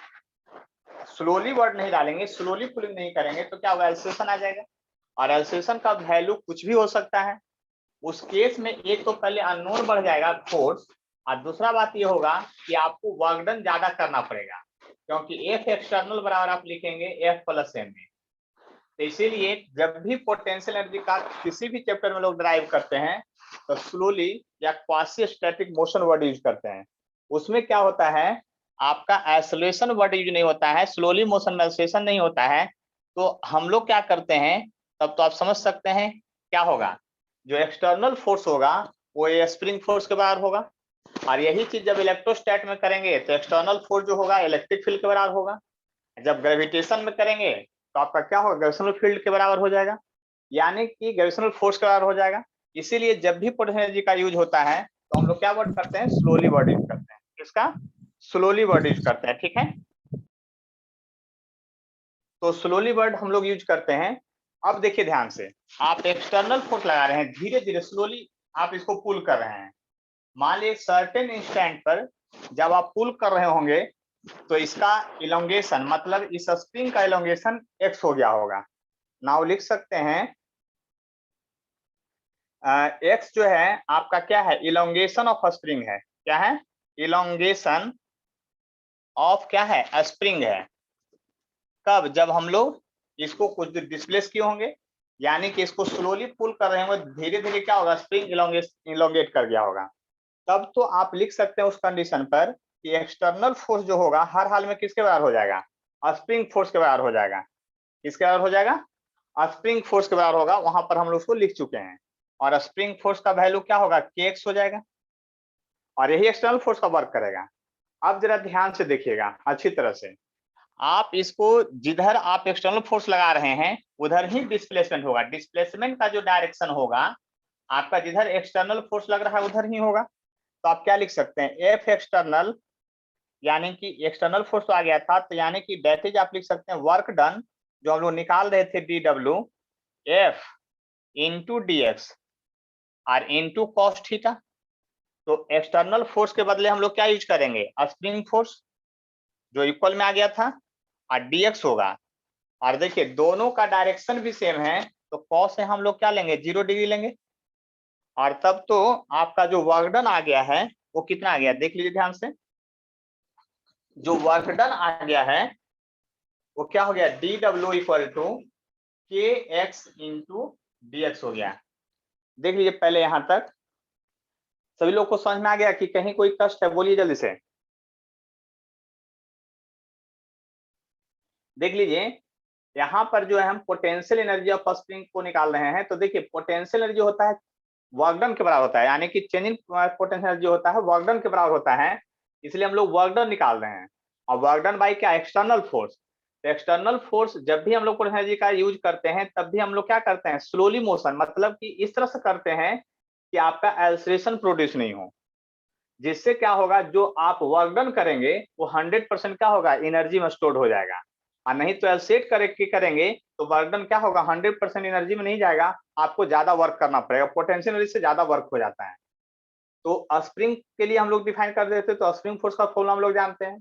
स्लोली वर्ड नहीं डालेंगे, स्लोली पुलिंग नहीं करेंगे तो क्या होगा, एल्सेशन आ जाएगा, और एल्सेशन का वैल्यू कुछ भी हो सकता है। उस केस में एक तो पहले अननोन बढ़ जाएगा फोर्स, और दूसरा बात ये होगा कि आपको वर्क डन ज्यादा करना पड़ेगा, क्योंकि F एक्सटर्नल बराबर आप लिखेंगे F प्लस MA। तो इसीलिए जब भी पोटेंशियल एनर्जी का किसी भी चैप्टर में लोग ड्राइव करते हैं तो स्लोली या quasi static motion word use करते हैं। उसमें क्या होता है, आपका एक्सेलरेशन वर्ड यूज नहीं होता है, स्लोली मोशन में एक्सेलरेशन नहीं होता है। तो हम लोग क्या करते हैं, तब तो आप समझ सकते हैं क्या होगा, जो एक्सटर्नल फोर्स होगा वो ये स्प्रिंग फोर्स के बराबर होगा, और यही चीज जब इलेक्ट्रोस्टैट में करेंगे तो एक्सटर्नल फोर्स जो होगा इलेक्ट्रिक फील्ड के बराबर होगा, जब ग्रेविटेशन में करेंगे तो आपका क्या होगा, ग्रेविटेशनल फील्ड के बराबर हो जाएगा, यानी कि ग्रेविटेशनल फोर्स के बराबर हो जाएगा। इसीलिए जब भी पोटेंशियल एनर्जी का यूज होता है तो हम लोग क्या वर्ड करते हैं, स्लोली वर्ड यूज करते हैं, किसका, स्लोली वर्ड यूज करते हैं, ठीक है। तो स्लोली वर्ड हम लोग यूज करते हैं। अब देखिए ध्यान से, आप एक्सटर्नल फोर्स लगा रहे हैं, धीरे धीरे स्लोली आप इसको पुल कर रहे हैं, मान लीजिए सर्टेन इंस्टेंट पर जब आप पुल कर रहे होंगे तो इसका इलोंगेशन, मतलब इस स्प्रिंग का इलोंगेशन x हो गया होगा। नाउ लिख सकते हैं x जो है आपका क्या है, इलोंगेशन ऑफ स्प्रिंग है, क्या है, इलोंगेशन ऑफ क्या है, स्प्रिंग है। कब, जब हम लोग इसको कुछ देर डिस्प्लेस किए होंगे, यानी कि इसको स्लोली पुल कर रहे होंगे, धीरे धीरे क्या होगा, स्प्रिंग इलोंगेट कर गया होगा। तब तो आप लिख सकते हैं उस कंडीशन पर कि एक्सटर्नल फोर्स जो होगा हर हाल में किसके बराबर हो जाएगा, स्प्रिंग फोर्स के बराबर हो जाएगा, किसके बराबर हो जाएगा, स्प्रिंग फोर्स के बराबर होगा। वहां पर हम लोग उसको लिख चुके हैं, और स्प्रिंग फोर्स का वैल्यू क्या होगा, kx हो जाएगा, और यही एक्सटर्नल फोर्स का वर्क करेगा। अब जरा ध्यान से देखिएगा अच्छी तरह से, आप इसको जिधर आप एक्सटर्नल फोर्स लगा रहे हैं उधर ही डिस्प्लेसमेंट होगा, डिस्प्लेसमेंट का जो डायरेक्शन होगा आपका जिधर एक्सटर्नल फोर्स लग रहा है उधर ही होगा। तो आप क्या लिख सकते हैं, एफ एक्सटर्नल, यानी कि एक्सटर्नल फोर्स तो आ गया था, तो यानी कि दैट इज आप लिख सकते हैं वर्क डन, जो हम लोग निकाल रहे थे DW, F इंटू DX और इंटू कॉस थीटा। तो एक्सटर्नल फोर्स के बदले हम लोग क्या यूज करेंगे, स्प्रिंग फोर्स जो इक्वल में आ गया था, और DX होगा, और देखिए दोनों का डायरेक्शन भी सेम है, तो कॉस से हम लोग क्या लेंगे, 0 डिग्री लेंगे, और तब तो आपका जो वर्क डन आ गया है वो कितना आ गया, देख लीजिए ध्यान से, जो वर्क डन आ गया है वो क्या हो गया, DW equal to KX into DX हो गया। देख लीजिए पहले यहां तक सभी लोग को समझ में आ गया कि कहीं कोई कष्ट है, बोलिए जल्दी से। देख लीजिए यहाँ पर जो है हम पोटेंशियल एनर्जी ऑफ स्प्रिंग को निकाल रहे हैं, तो देखिए पोटेंशियल एनर्जी होता है वर्क डन के बराबर होता है, यानी कि चेंजिंग पोटेंशियल एनर्जी होता है वर्क डन के बराबर होता है, इसलिए हम लोग वर्क डन निकाल रहे हैं, और वर्क डन बाय क्या, एक्सटर्नल फोर्स। तो एक्सटर्नल फोर्स जब भी हम लोग पोटेंशियल एनर्जी का यूज करते हैं तब भी हम लोग क्या करते हैं, स्लोली मोशन, मतलब कि इस तरह से करते हैं कि आपका एल्सरेशन प्रोड्यूस नहीं हो, जिससे क्या होगा, जो आप वर्क डन करेंगे वो 100% क्या होगा, एनर्जी में स्टोर्ड हो जाएगा। और नहीं तो एलसेट करेंगे तो वर्क डन क्या होगा, 100% एनर्जी में नहीं जाएगा, आपको ज्यादा वर्क करना पड़ेगा, पोटेंशियल एनर्जी से ज्यादा वर्क हो जाता है। तो स्प्रिंग के लिए हम लोग डिफाइन कर देते हैं, तो स्प्रिंग फोर्स का फॉर्मूला हम लोग जानते हैं।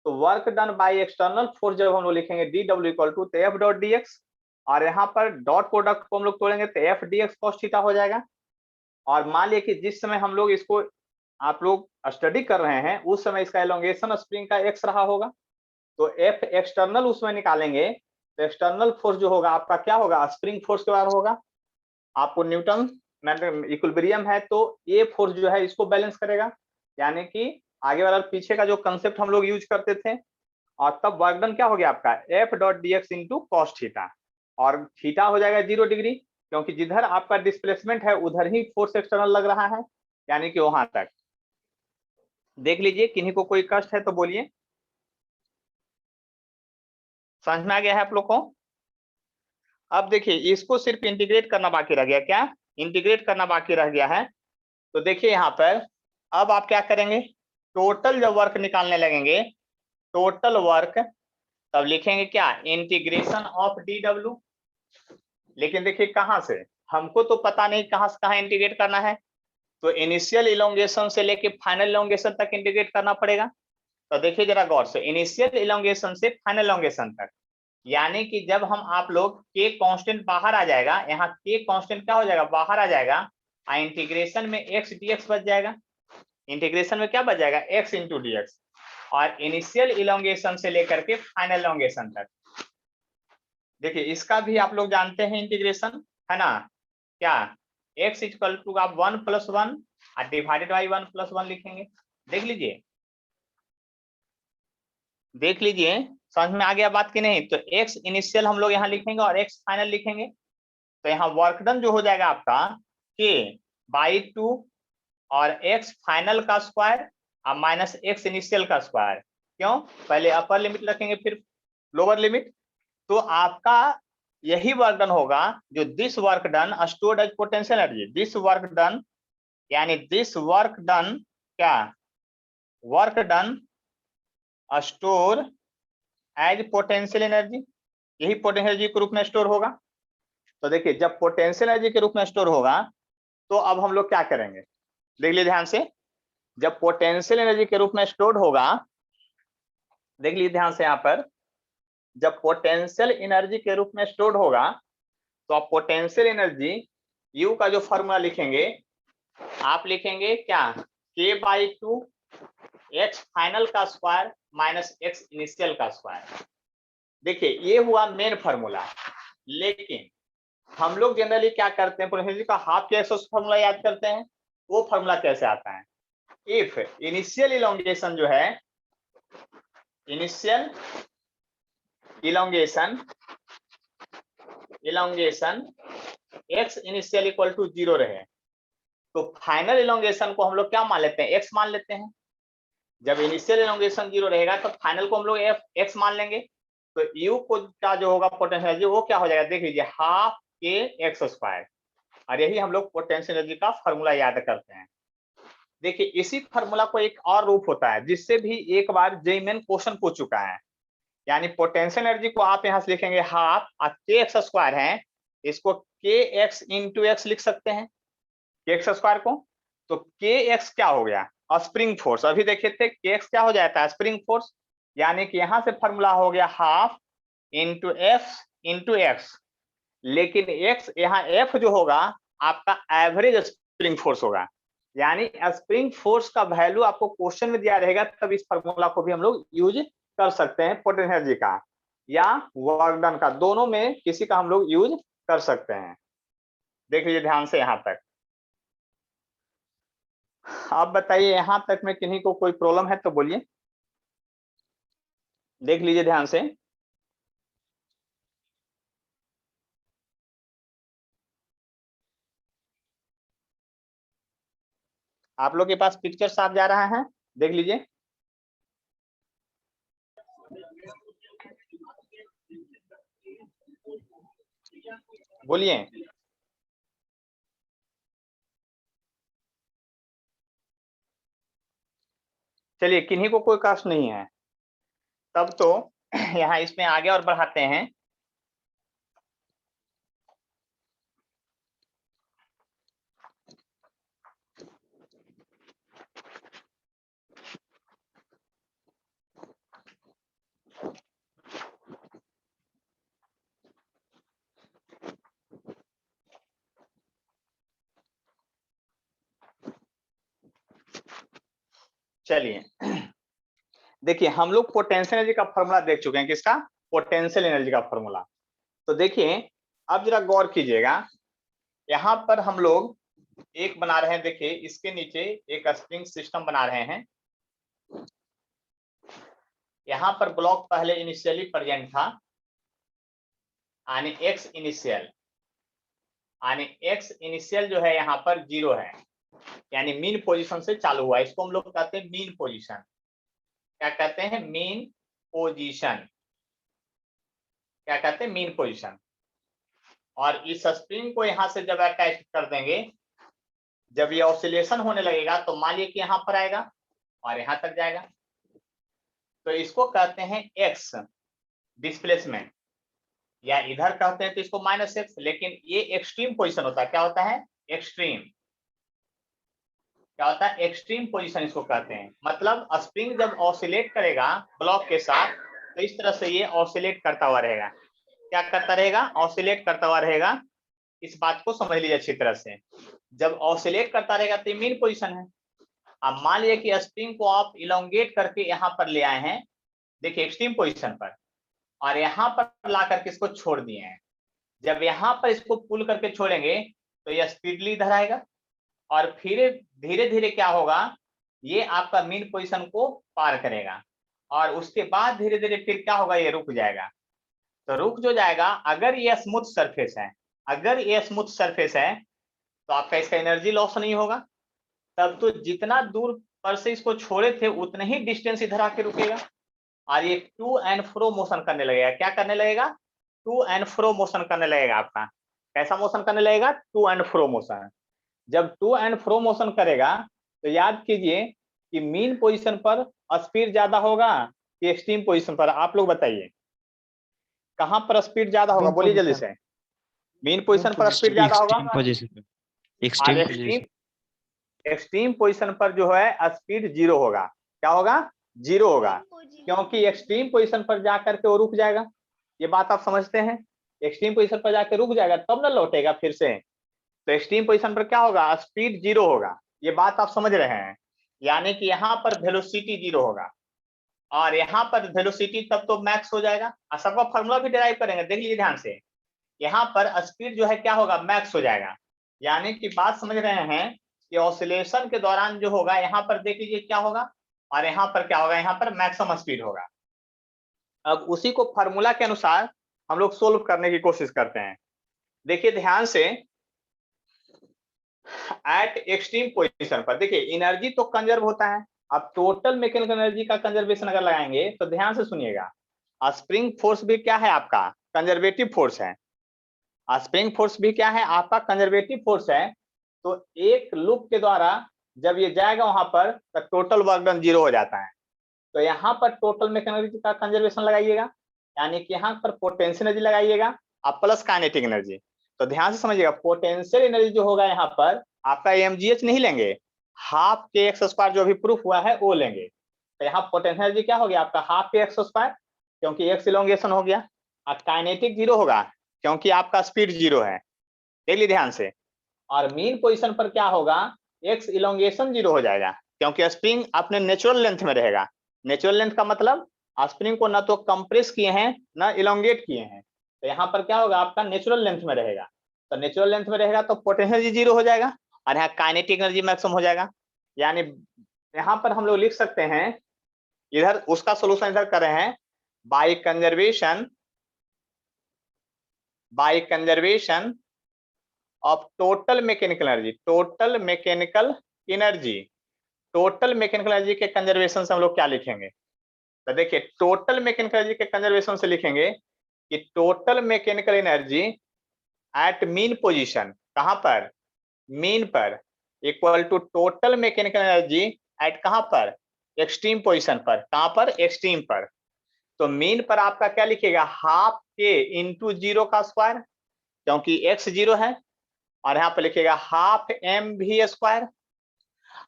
तो work done by external force जब हम लोग लिखेंगे DW equal to F dot dx, और यहाँ पर डॉट प्रोडक्ट को हम लोग तोड़ेंगे तो एफ dx cos थीटा हो जाएगा। और मान लिया कि जिस समय हम लोग इसको आप लोग स्टडी कर रहे हैं उस समय इसका एलोंगेशन स्प्रिंग का x रहा होगा, तो एफ एक्सटर्नल उसमें निकालेंगे तो एक्सटर्नल फोर्स जो होगा आपका क्या होगा, स्प्रिंग फोर्स के बराबर होगा। आपको न्यूटन इक्विलिब्रियम है तो ये फोर्स जो है इसको बैलेंस करेगा, यानी कि आगे वाला पीछे का जो कंसेप्ट हम लोग यूज करते थे। और तब वर्क डन क्या हो गया आपका F dot dx into cos theta, और थीटा हो जाएगा 0 डिग्री, क्योंकि जिधर आपका डिस्प्लेसमेंट है उधर ही फोर्स एक्सटर्नल लग रहा है, यानी कि वहां तक। देख लीजिए, किन्हीं को कोई कष्ट है तो बोलिए। समझ में आ गया है आप लोग को? अब देखिए इसको सिर्फ इंटीग्रेट करना बाकी रह गया, क्या इंटीग्रेट करना बाकी रह गया है। तो देखिए यहाँ पर अब आप क्या करेंगे, टोटल जब वर्क निकालने लगेंगे, टोटल वर्क, तब लिखेंगे क्या, इंटीग्रेशन ऑफ DW। लेकिन देखिए कहां से, हमको तो पता नहीं कहां से कहां इंटीग्रेट करना है, तो इनिशियल इलोंगेशन से लेके फाइनल इलोंगेशन तक इंटीग्रेट करना पड़ेगा। तो देखिए जरा गौर से, इनिशियल इलोंगेशन से फाइनल इलोंगेशन तक, यानी कि जब हम आप लोग के कांस्टेंट बाहर आ जाएगा, यहाँ के कांस्टेंट क्या हो जाएगा, बाहर आ जाएगा, इंटीग्रेशन में x dx बच जाएगा, इंटीग्रेशन में क्या बच जाएगा, x इंटू dx, और इनिशियल इलोंगेशन से लेकर के फाइनल इलोंगेशन तक। देखिए इसका भी आप लोग जानते हैं इंटीग्रेशन, है ना, क्या x इक्वल टू आप 1 + 1 और डिवाइडेड बाई 1 + 1 लिखेंगे। देख लीजिए, देख लीजिए समझ में आ गया बात कि नहीं। तो x इनिशियल हम लोग यहाँ लिखेंगे और x फाइनल लिखेंगे, तो यहाँ वर्क डन जो हो जाएगा आपका k/2 और x फाइनल का स्क्वायर और माइनस x इनिशियल का स्क्वायर। क्यों, पहले अपर लिमिट रखेंगे फिर लोअर लिमिट, तो आपका यही वर्क डन होगा जो this work done stored as potential energy, this work done, यानी दिस वर्क डन क्या, work done store as potential energy, यही पोटेंशियल एनर्जी के रूप में स्टोर होगा। तो देखिए जब पोटेंशियल एनर्जी के रूप में स्टोर होगा तो अब हम लोग क्या करेंगे, देख लीजिए ध्यान से, जब पोटेंशियल एनर्जी के रूप में स्टोर होगा, देख लीजिए ध्यान से यहाँ पर, जब पोटेंशियल एनर्जी के रूप में स्टोर होगा तो आप पोटेंशियल एनर्जी U का जो फॉर्मूला लिखेंगे, आप लिखेंगे क्या, k/2 x फाइनल का स्क्वायर माइनस x इनिशियल का स्क्वायर। देखिए ये हुआ मेन फॉर्मूला, लेकिन हम लोग जनरली क्या करते हैं, पोटेंशियल का हाफ के एक्स फॉर्मूला याद करते हैं। वो फॉर्मूला कैसे आता है, इफ इनिशियल इलोंगेशन जो है, initial elongation x initial equal to 0 रहे, तो फाइनल इलोंगेशन को हम लोग क्या मान लेते हैं, x मान लेते हैं। जब इनिशियल इलोंगेशन 0 रहेगा तो फाइनल को हम लोग x मान लेंगे, तो u को का जो होगा पोटेंशियल एनर्जी वो क्या हो जाएगा, देख लीजिए हाफ के x स्क्वायर, और यही हम लोग पोटेंशियल एनर्जी का फॉर्मूला याद करते हैं। देखिए इसी फॉर्मूला को एक और रूप होता है जिससे भी एक बार जेईई मेन क्वेश्चन पूछ चुका है, यानी पोटेंशियल एनर्जी को आप यहां से लिखेंगे हाफ और के एक्स स्क्वायर है, इसको के एक्स इंटू एक्स लिख सकते हैं, के एक्स स्क्वायर को। तो के एक्स क्या हो गया, स्प्रिंग फोर्स, अभी देखे थे के एक्स क्या हो जाता है, स्प्रिंग फोर्स, यानी कि यहां से फॉर्मूला हो गया half into F into x, लेकिन एक्स यहाँ एफ जो होगा आपका एवरेज स्प्रिंग फोर्स होगा, यानी स्प्रिंग फोर्स का वैल्यू आपको क्वेश्चन में दिया रहेगा, तब इस फॉर्मूला को भी हम लोग यूज कर सकते हैं, पोटेंशियल एनर्जी का या वर्क डन का, दोनों में किसी का हम लोग यूज कर सकते हैं। देख लीजिए ध्यान से यहां तक। आप बताइए यहां तक में किन्हीं को कोई प्रॉब्लम है तो बोलिए, देख लीजिए ध्यान से। आप लोग के पास पिक्चर साफ जा रहा है, देख लीजिए। बोलिए। चलिए किन्हीं को कोई कष्ट नहीं है, तब तो यहाँ इसमें आगे और बढ़ाते हैं। चलिए देखिए, हम लोग पोटेंशियल एनर्जी का फॉर्मूला देख चुके हैं। किसका? पोटेंशियल एनर्जी का फॉर्मूला। तो देखिए अब जरा गौर कीजिएगा, यहाँ पर हम लोग एक बना रहे हैं। देखिए इसके नीचे एक स्प्रिंग सिस्टम बना रहे हैं। यहाँ पर ब्लॉक पहले इनिशियली प्रेजेंट था, यानी एक्स इनिशियल, यानी एक्स इनिशियल जो है यहाँ पर 0 है, यानी मीन पोजीशन से चालू हुआ। इसको हम लोग कहते हैं मीन पोजीशन। क्या कहते हैं? Mean position. क्या कहते हैं? Mean position. और इस स्प्रिंग को यहां से जब अटैच कर देंगे, जब ये ऑसिलेशन होने लगेगा तो मान लीजिए कि यहाँ पर आएगा और यहाँ तक जाएगा, तो इसको कहते हैं एक्स डिस्प्लेसमेंट, या इधर कहते हैं तो इसको -x। लेकिन ये एक्सट्रीम पोजीशन होता है। क्या होता है? एक्सट्रीम। क्या होता है? एक्सट्रीम पोजीशन इसको कहते हैं। मतलब स्प्रिंग जब ऑसिलेट करेगा ब्लॉक के साथ, तो इस तरह से ये ऑसिलेट करता हुआ रहेगा। क्या करता रहेगा? ऑसिलेट करता हुआ रहेगा। इस बात को समझ लीजिए अच्छी तरह से। जब ऑसिलेट करता रहेगा तो ये मीन पोजीशन है। अब मान लीजिए कि स्प्रिंग को आप इलोंगेट करके यहाँ पर ले आए हैं, देखिए एक्सट्रीम पोजीशन पर, और यहाँ पर ला करके इसको छोड़ दिए हैं। जब यहाँ पर इसको पुल करके छोड़ेंगे तो यह स्पीडली इधर आएगा, और फिर धीरे धीरे क्या होगा, ये आपका मीन पोजीशन को पार करेगा, और उसके बाद धीरे धीरे फिर क्या होगा, ये रुक जाएगा। तो रुक जो जाएगा, अगर ये स्मूथ सरफेस है, अगर ये स्मूथ सरफेस है, तो आपका इसका एनर्जी लॉस नहीं होगा। तब तो जितना दूर पर से इसको छोड़े थे उतने ही डिस्टेंस इधर आके रुकेगा, और ये टू एंड फ्रो मोशन करने लगेगा। क्या करने लगेगा? टू एंड फ्रो मोशन करने लगेगा। आपका कैसा मोशन करने लगेगा? To and fro motion. जब टू एंड फ्रो मोशन करेगा तो याद कीजिए कि मीन पोजीशन पर स्पीड ज्यादा होगा कि एक्सट्रीम पोजीशन पर? आप लोग बताइए, कहां पर स्पीड ज्यादा होगा? बोलिए जल्दी से। मीन पोजीशन पर स्पीड ज्यादा होगा। एक्सट्रीम पोजीशन पर जो है स्पीड 0 होगा। क्या होगा? 0 होगा, क्योंकि एक्सट्रीम पोजीशन पर जाकर के वो रुक जाएगा। ये बात आप समझते हैं? एक्सट्रीम पोजीशन पर जाकर रुक जाएगा तब ना लौटेगा फिर से। तो एक्सट्रीम पोजीशन पर क्या होगा? स्पीड 0 होगा। ये बात आप समझ रहे हैं? यानी कि यहाँ पर वेलोसिटी 0 होगा, और यहाँ पर वेलोसिटी तब तो मैक्स हो जाएगा। और सबका फॉर्मूला भी डिराइव करेंगे, देख लीजिए ध्यान से। यहाँ पर स्पीड जो है क्या होगा? मैक्स हो जाएगा। यानी कि बात समझ रहे हैं कि ऑसिलेशन के दौरान जो होगा, यहाँ पर देख लीजिए क्या होगा, और यहाँ पर क्या होगा? यहाँ पर मैक्सिमम स्पीड होगा। अब उसी को फार्मूला के अनुसार हम लोग सोल्व करने की कोशिश करते हैं। देखिए ध्यान से, एट एक्सट्रीम पोजीशन पर देखिए एनर्जी तो कंजर्व होता है। अब टोटल मैकेनिकल एनर्जी का कंजर्वेशन अगर लगाएंगे तो ध्यान से सुनिएगा, स्प्रिंग फोर्स भी क्या है? आपका कंजर्वेटिव फोर्स है। स्प्रिंग फोर्स भी क्या है? आपका कंजर्वेटिव फोर्स है। तो एक लूप के द्वारा जब ये जाएगा वहां पर, तो टोटल वर्क डन 0 हो जाता है। तो यहाँ पर टोटल मैकेनिकल एनर्जी का कंजर्वेशन लगाइएगा, यानी कि यहाँ पर पोटेंशियल एनर्जी लगाइएगा और प्लस काइनेटिक एनर्जी। तो ध्यान से समझिएगा, पोटेंशियल एनर्जी जो होगा यहाँ पर आपका mgh नहीं लेंगे, हाफ के एक्स स्क्वायर जो भी प्रूफ हुआ है वो लेंगे। तो यहाँ पोटेंशियल एनर्जी क्या हो गया? आपका हाफ के एक्स स्क्वायर, क्योंकि एक्स इलोंगेशन हो गया। और काइनेटिक 0 होगा क्योंकि आपका स्पीड 0 है। देख लीजिए ध्यान से। और मीन पोजीशन पर क्या होगा? एक्स इलोंगेशन 0 हो जाएगा, क्योंकि स्प्रिंग अपने नेचुरल लेंथ में रहेगा। नेचुरल लेंथ का मतलब स्प्रिंग को ना तो कंप्रेस किए हैं ना इलोंगेट किए हैं। तो यहाँ पर क्या होगा? आपका नेचुरल लेंथ में रहेगा। तो नेचुरल लेंथ में रहेगा तो पोटेंशियल एनर्जी 0 हो जाएगा, और यहाँ काइनेटिक एनर्जी मैक्सिमम हो जाएगा। यानी यहाँ पर हम लोग लिख सकते हैं, इधर उसका सोल्यूशन इधर कर रहे हैं, by conservation of total mechanical energy. Total mechanical energy के कंजर्वेशन से हम लोग क्या लिखेंगे? तो देखिए टोटल मैकेनिकल एनर्जी के कंजर्वेशन से लिखेंगे कि total mechanical energy at mean position, कहां पर? मीन पर, equal to total mechanical energy at कहां पर? एक्सट्रीम पोजीशन पर। कहां पर? एक्सट्रीम पर। तो मीन पर आपका क्या लिखेगा, हाफ के इंटू 0 का स्क्वायर, क्योंकि x 0 है, और यहाँ पर लिखेगा हाफ एम भी स्क्वायर,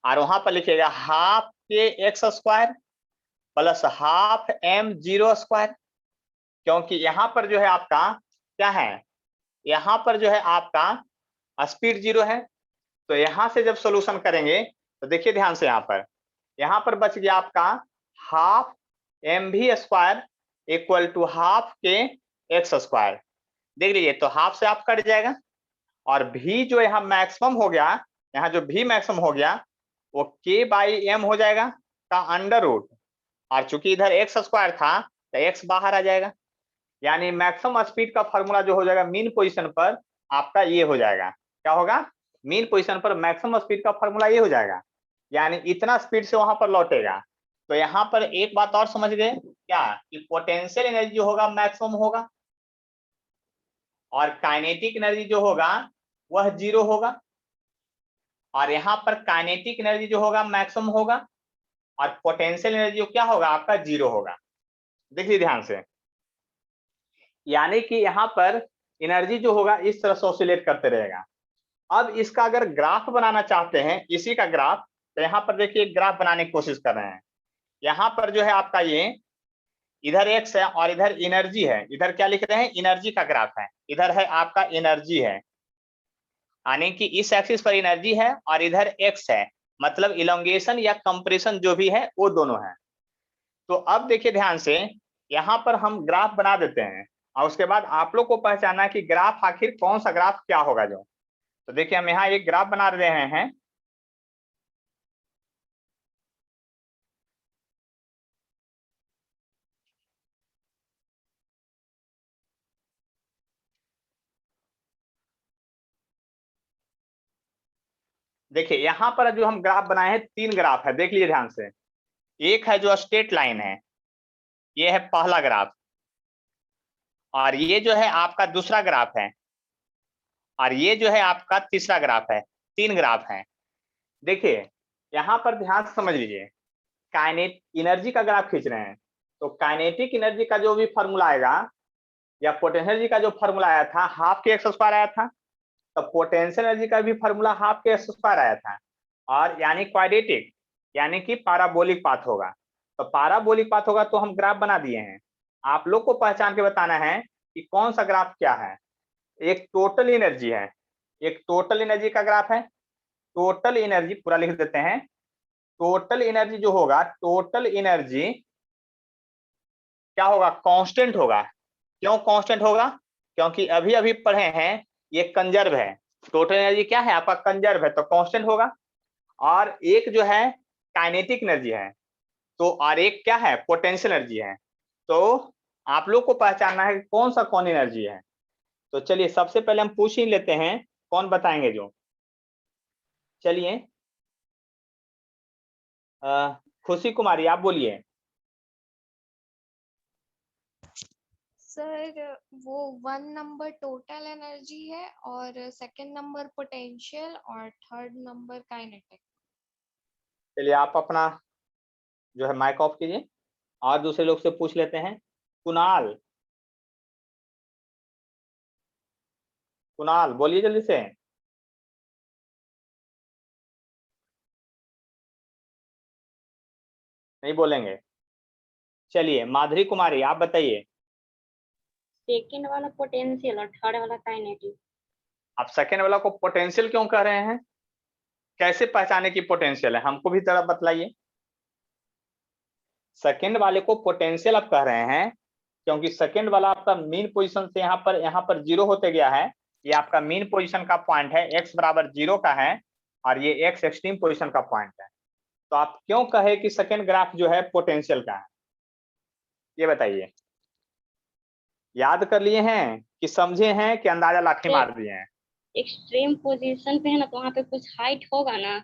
और वहां पर लिखेगा half k x square plus half m 0 square, क्योंकि यहाँ पर जो है आपका क्या है, यहाँ पर जो है आपका स्पीड 0 है। तो यहां से जब सोल्यूशन करेंगे तो देखिए ध्यान से, यहाँ पर बच गया आपका हाफ एम भी square equal to half k x square. देख लीजिए, तो हाफ से आप कट जाएगा, और भी जो यहाँ मैक्सिमम हो गया, यहाँ जो भी मैक्सिमम हो गया वो k बाई एम हो जाएगा का अंडर रूट, और चूंकि इधर एक्स स्क्वायर था तो एक्स बाहर आ जाएगा, यानी मैक्सिमम स्पीड का फॉर्मूला जो हो जाएगा मीन पोजीशन पर आपका ये हो जाएगा, क्या होगा, मीन पोजीशन पर मैक्सिमम स्पीड का फॉर्मूला ये हो जाएगा, यानी इतना स्पीड से वहां पर लौटेगा। तो यहाँ पर एक बात और समझ गए क्या, कि पोटेंशियल एनर्जी जो होगा मैक्सिमम होगा, और काइनेटिक एनर्जी जो होगा वह 0 होगा, और यहाँ पर काइनेटिक एनर्जी जो होगा मैक्सिमम होगा, और पोटेंशियल एनर्जी क्या होगा आपका 0 होगा। देखिए ध्यान से, यानी कि यहाँ पर एनर्जी जो होगा इस तरह से ऑसिलेट करते रहेगा। अब इसका अगर ग्राफ बनाना चाहते हैं, इसी का ग्राफ, तो यहाँ पर देखिए ग्राफ बनाने की कोशिश कर रहे हैं। यहाँ पर जो है आपका ये इधर एक्स है और इधर एनर्जी है, इधर क्या लिख रहे हैं, एनर्जी का ग्राफ है, इधर है आपका एनर्जी है, यानी कि इस एक्सिस पर एनर्जी है और इधर एक्स है, मतलब इलोंगेशन या कंप्रेशन जो भी है वो दोनों है। तो अब देखिए ध्यान से, यहाँ पर हम ग्राफ बना देते हैं, और उसके बाद आप लोग को पहचानना है कि ग्राफ आखिर कौन सा ग्राफ क्या होगा जो। तो देखिए हम यहाँ एक ग्राफ बना रहे हैं, देखिए यहाँ पर जो हम ग्राफ बनाए हैं 3 ग्राफ है, देख लीजिए ध्यान से। एक है जो स्ट्रेट लाइन है, ये है पहला ग्राफ, और ये जो है आपका दूसरा ग्राफ है, और ये जो है आपका तीसरा ग्राफ है। 3 ग्राफ हैं। देखिए यहाँ पर ध्यान से समझ लीजिए, काइनेट एनर्जी का ग्राफ खींच रहे हैं, तो काइनेटिक एनर्जी का जो भी फॉर्मूला आएगा या पोटेंशियल एनर्जी का जो फॉर्मूला आया था हाफ के एक्स स्क्वायर आया था, तो पोटेंशियल एनर्जी का भी formula half k x square आया था, और यानी क्वाड्रेटिक यानी कि पैराबोलिक पाथ होगा। तो पैराबोलिक पाथ होगा तो हम ग्राफ बना दिए हैं। आप लोग को पहचान के बताना है कि कौन सा ग्राफ क्या है। एक टोटल एनर्जी है, एक टोटल एनर्जी का ग्राफ है। टोटल एनर्जी पूरा लिख देते हैं, टोटल एनर्जी जो होगा, टोटल एनर्जी क्या होगा, कांस्टेंट होगा। क्यों कांस्टेंट होगा, क्योंकि अभी अभी पढ़े हैं ये कंजर्व है, टोटल एनर्जी क्या है आपका कंजर्व है, तो कांस्टेंट होगा। और एक जो है काइनेटिक एनर्जी है, तो और एक क्या है पोटेंशियल एनर्जी है। तो आप लोग को पहचानना है कौन सा कौन एनर्जी है। तो चलिए सबसे पहले हम पूछ ही लेते हैं, कौन बताएंगे जो। चलिए खुशी कुमारी आप बोलिए। सर वो 1 नंबर टोटल एनर्जी है, और सेकंड नंबर पोटेंशियल, और थर्ड नंबर काइनेटिक। चलिए आप अपना जो है माइक ऑफ कीजिए, और दूसरे लोग से पूछ लेते हैं। कुणाल, कुणाल बोलिए जल्दी से। नहीं बोलेंगे। चलिए माधुरी कुमारी आप बताइए। सेकेंड वाला पोटेंशियल और थर्ड वाला काइनेटिक। आप सेकेंड वाला को पोटेंशियल क्यों कह रहे हैं, कैसे पहचाने की पोटेंशियल है, हमको भी जरा बतलाइए। सेकेंड वाले को पोटेंशियल आप कह रहे हैं क्योंकि सेकेंड वाला आपका मीन पोजीशन से यहाँ पर 0 होते गया है। ये आपका मीन पोजीशन का पॉइंट है, x बराबर 0 का है, और ये x एक्सट्रीम पोजीशन का पॉइंट है। तो आप क्यों कहे कि सेकेंड ग्राफ जो है पोटेंशियल का है, ये बताइए। याद कर लिए हैं कि समझे हैं कि अंदाजा लाठी मार दिए हैं। एक्सट्रीम पोजीशन पे है ना, तो वहाँ पे कुछ हाइट होगा ना।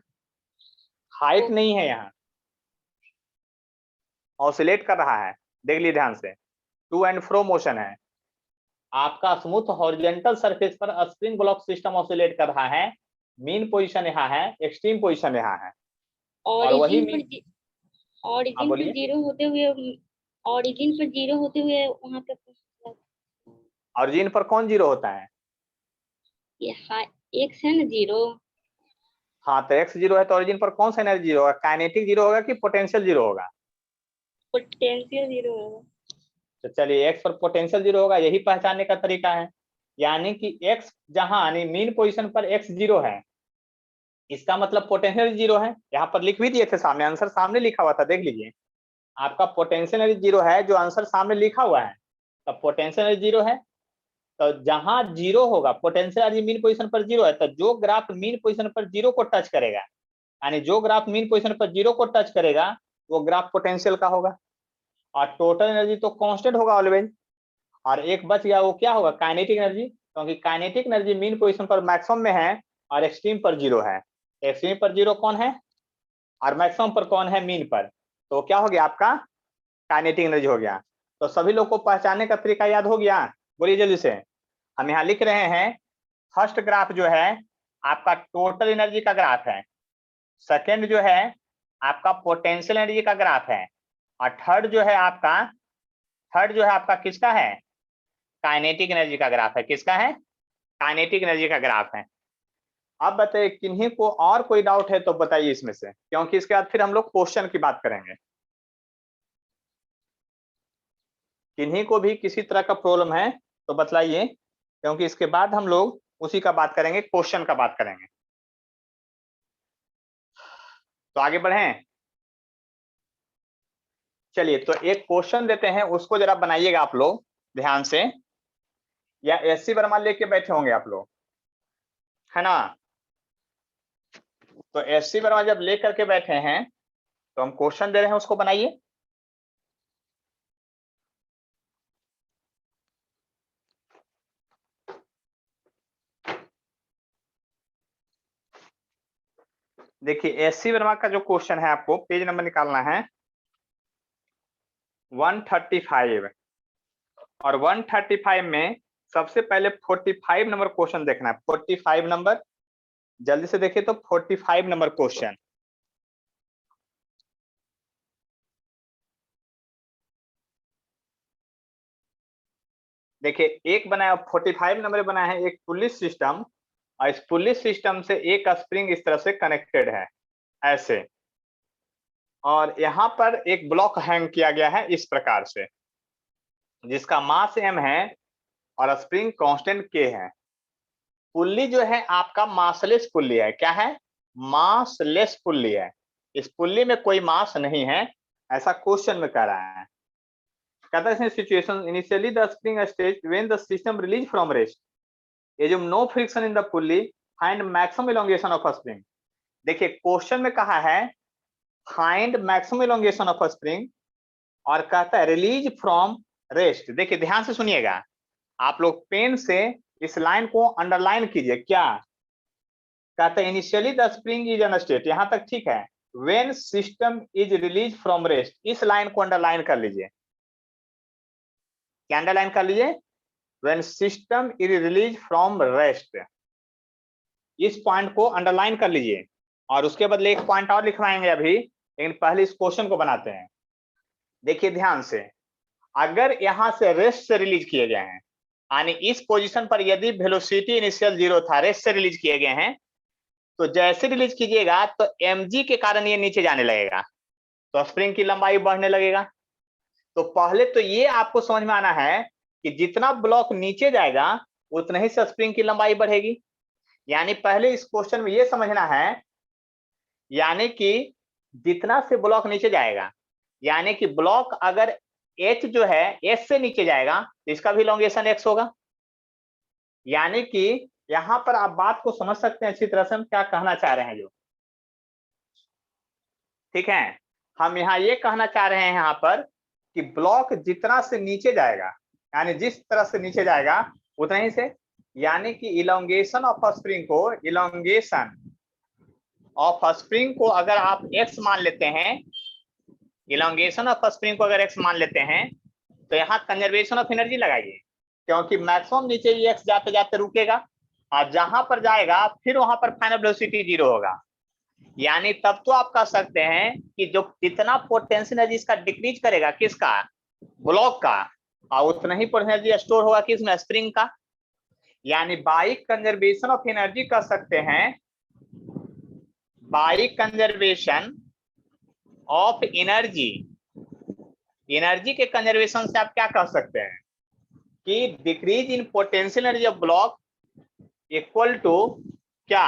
हाइट नहीं है, यहाँ ऑसिलेट कर रहा है, देख लीजिए ध्यान से, टू एंड फ्रो मोशन है। आपका स्मूथ हॉरिजॉन्टल सरफेस पर स्प्रिंग ब्लॉक सिस्टम ऑसिलेट कर रहा है। मीन पोजीशन यहाँ है, एक्सट्रीम पोजीशन यहाँ है, और वही ऑरिजिन पे जीरो होते हुए ओरिजिन पर जीरो होते हुए वहां पे ऑरिजिन पर कौन जीरो होता है? ये एक्स है ना जीरो। हाँ, तो एक्स जीरो है तो ऑरिजिन पर कौन सा एनर्जी जीरो होगा? काइनेटिक जीरो होगा कि पोटेंशियल जीरो होगा? पोटेंशियल जीरो होगा। तो चलिए, एक्स पर पोटेंशियल जीरो होगा, यही पहचानने का तरीका है। यानी कि एक्स जहां यानी मीन पोजीशन पर एक्स जीरो है, इसका मतलब पोटेंशियल जीरो है। यहाँ पर लिख भी दिए थे सामने, आंसर सामने लिखा हुआ था, देख लीजिए। आपका पोटेंशियल एनर्जी जीरो है, जो आंसर सामने लिखा हुआ है, तो पोटेंशियल एनर्जी जीरो है। तो जहां जीरो होगा, पोटेंशियल एनर्जी मीन पोजीशन पर जीरो है, तो जो ग्राफ मीन पोजीशन पर जीरो को टच करेगा, यानी जो ग्राफ मीन पोजीशन पर जीरो को टच करेगा, वो ग्राफ पोटेंशियल का होगा। और टोटल एनर्जी तो कांस्टेंट होगा ऑलवेज। और एक बच गया, वो क्या होगा? काइनेटिक एनर्जी, क्योंकि काइनेटिक एनर्जी मीन पोजीशन पर मैक्सिमम में है और एक्सट्रीम पर जीरो है। एक्सट्रीम पर जीरो कौन है और मैक्सिमम पर कौन है? मीन पर। तो क्या हो गया आपका? काइनेटिक एनर्जी हो गया। तो सभी लोग को पहचानने का तरीका याद हो गया? बोलिए जल्दी से। हम यहाँ लिख रहे हैं, फर्स्ट ग्राफ जो है आपका टोटल एनर्जी का ग्राफ है, सेकेंड जो है आपका पोटेंशियल एनर्जी का ग्राफ है, और थर्ड जो है आपका किसका है? काइनेटिक एनर्जी का ग्राफ है। किसका है? काइनेटिक एनर्जी का ग्राफ है। अब बताइए, किन्हीं को और कोई डाउट है तो बताइए इसमें से, क्योंकि इसके बाद फिर हम लोग क्वेश्चन की बात करेंगे। किन्हीं को भी किसी तरह का प्रॉब्लम है तो बतलाइए, क्योंकि इसके बाद हम लोग उसी का बात करेंगे, क्वेश्चन का बात करेंगे। तो आगे बढ़ें। चलिए, तो एक क्वेश्चन देते हैं, उसको जरा बनाइएगा आप लोग ध्यान से, या एससी वर्मा लेके बैठे होंगे आप लोग, है ना? तो एससी वर्मा जब लेकर के बैठे हैं तो हम क्वेश्चन दे रहे हैं, उसको बनाइए। देखिए, एससी वर्मा का जो क्वेश्चन है, आपको पेज नंबर निकालना है 135, और 135 में सबसे पहले 45 नंबर क्वेश्चन देखना है। 45 नंबर, जल्दी से देखिए तो 45 नंबर क्वेश्चन। देखिए, एक बनाया 45 नंबर बनाया है, एक पुलिस सिस्टम, और इस पुलिस सिस्टम से एक स्प्रिंग इस तरह से कनेक्टेड है ऐसे, और यहाँ पर एक ब्लॉक हैंग किया गया है इस प्रकार से, जिसका मास m है और स्प्रिंग कांस्टेंट k है। पुल्ली जो है आपका मासलेस पुल्ली है। क्या है? मासलेस पुल्ली है। इस पुल्ली में कोई मास नहीं है, ऐसा क्वेश्चन में कह रहा है। कहता है situation initially the spring stage when the system release from rest, assume no friction in the pulley, find maximum elongation of a spring. देखिए, क्वेश्चन में कहा है find maximum elongation of a spring, और कहता है रिलीज फ्रॉम रेस्ट। देखिए ध्यान से सुनिएगा, आप लोग पेन से इस लाइन को अंडरलाइन कीजिए। क्या कहता है? Initially the spring is in state, यहां तक ठीक है। When system is release from rest, इस लाइन को अंडरलाइन कर लीजिए। क्या अंडरलाइन कर लीजिए? When system is release from rest, इस पॉइंट को अंडरलाइन कर लीजिए। और उसके बदले एक पॉइंट और लिखवाएंगे अभी, लेकिन पहले इस क्वेश्चन को बनाते हैं। देखिए ध्यान से, अगर यहां से रेस्ट से रिलीज किए गए हैं, यानी इस पोजीशन पर यदि वेलोसिटी इनिशियल जीरो था, रेस्ट से रिलीज किए गए हैं, तो जैसे रिलीज कीजिएगा तो mg के कारण ये नीचे जाने लगेगा, तो स्प्रिंग की लंबाई बढ़ने लगेगा। तो पहले तो ये आपको समझ में आना है कि जितना ब्लॉक नीचे जाएगा उतना ही से स्प्रिंग की लंबाई बढ़ेगी। यानी पहले इस क्वेश्चन में ये समझना है, यानी कि जितना से ब्लॉक नीचे जाएगा, यानी कि ब्लॉक अगर h जो है s से नीचे जाएगा तो इसका भी इलोंगेशन x होगा। यानी कि यहां पर आप बात को समझ सकते हैं अच्छी तरह से हम क्या कहना चाह रहे हैं जो, ठीक है। हम यहाँ ये कहना चाह रहे हैं यहाँ पर कि ब्लॉक जितना से नीचे जाएगा, यानी जिस तरह से नीचे जाएगा उतना ही से, यानी कि इलोंगेशन ऑफ स्प्रिंग को, इलोंगेशन ऑफ स्प्रिंग को अगर आप x मान लेते हैं, इलोंगेशन ऑफ स्प्रिंग को अगर x मान लेते हैं, तो यहाँ कंजर्वेशन ऑफ एनर्जी लगाइए, क्योंकि मैक्सिमम नीचे ये x जाते जाते रुकेगा, और जहां पर जाएगा फिर वहां पर फाइनल वेलोसिटी जीरो होगा। यानी तब तो आप कह सकते हैं कि जो जितना पोटेंशियल एनर्जी इसका डिक्रीज करेगा, किसका? ब्लॉक का, और उतना ही पोटेंशियल एनर्जी स्टोर होगा किसमें, स्प्रिंग का। यानी बाई कंजर्वेशन ऑफ एनर्जी कर सकते हैं, by conservation of energy, energy के कंजर्वेशन से आप क्या कह सकते हैं कि decrease in potential energy of block equal to क्या,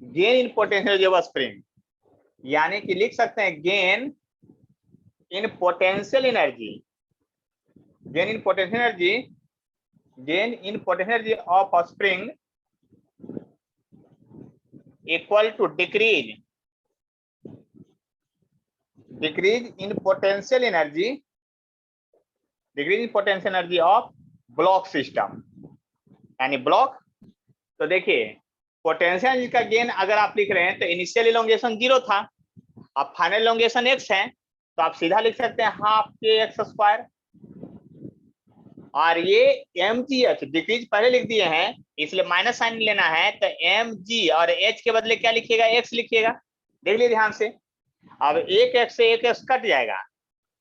gain in potential energy of spring. यानी कि लिख सकते हैं gain in potential energy, gain in potential energy, gain in potential energy of spring equal to decrease, decrease in potential energy, decrease in potential energy of block system. यानी ब्लॉक, तो देखिए पोटेंशियल एनर्जी का गेन अगर आप लिख रहे हैं तो इनिशियल इलोंगेशन 0 था, अब फाइनल इलोंगेशन x है, तो आप सीधा लिख सकते हैं हाफ के एक्स स्क्वायर, और ये mgh डिक्रीज पहले लिख दिए हैं इसलिए माइनस साइन लेना है, तो mg और h के बदले क्या लिखिएगा, x लिखिएगा। देख लीजिए ध्यान से, अब एक x से एक x कट जाएगा,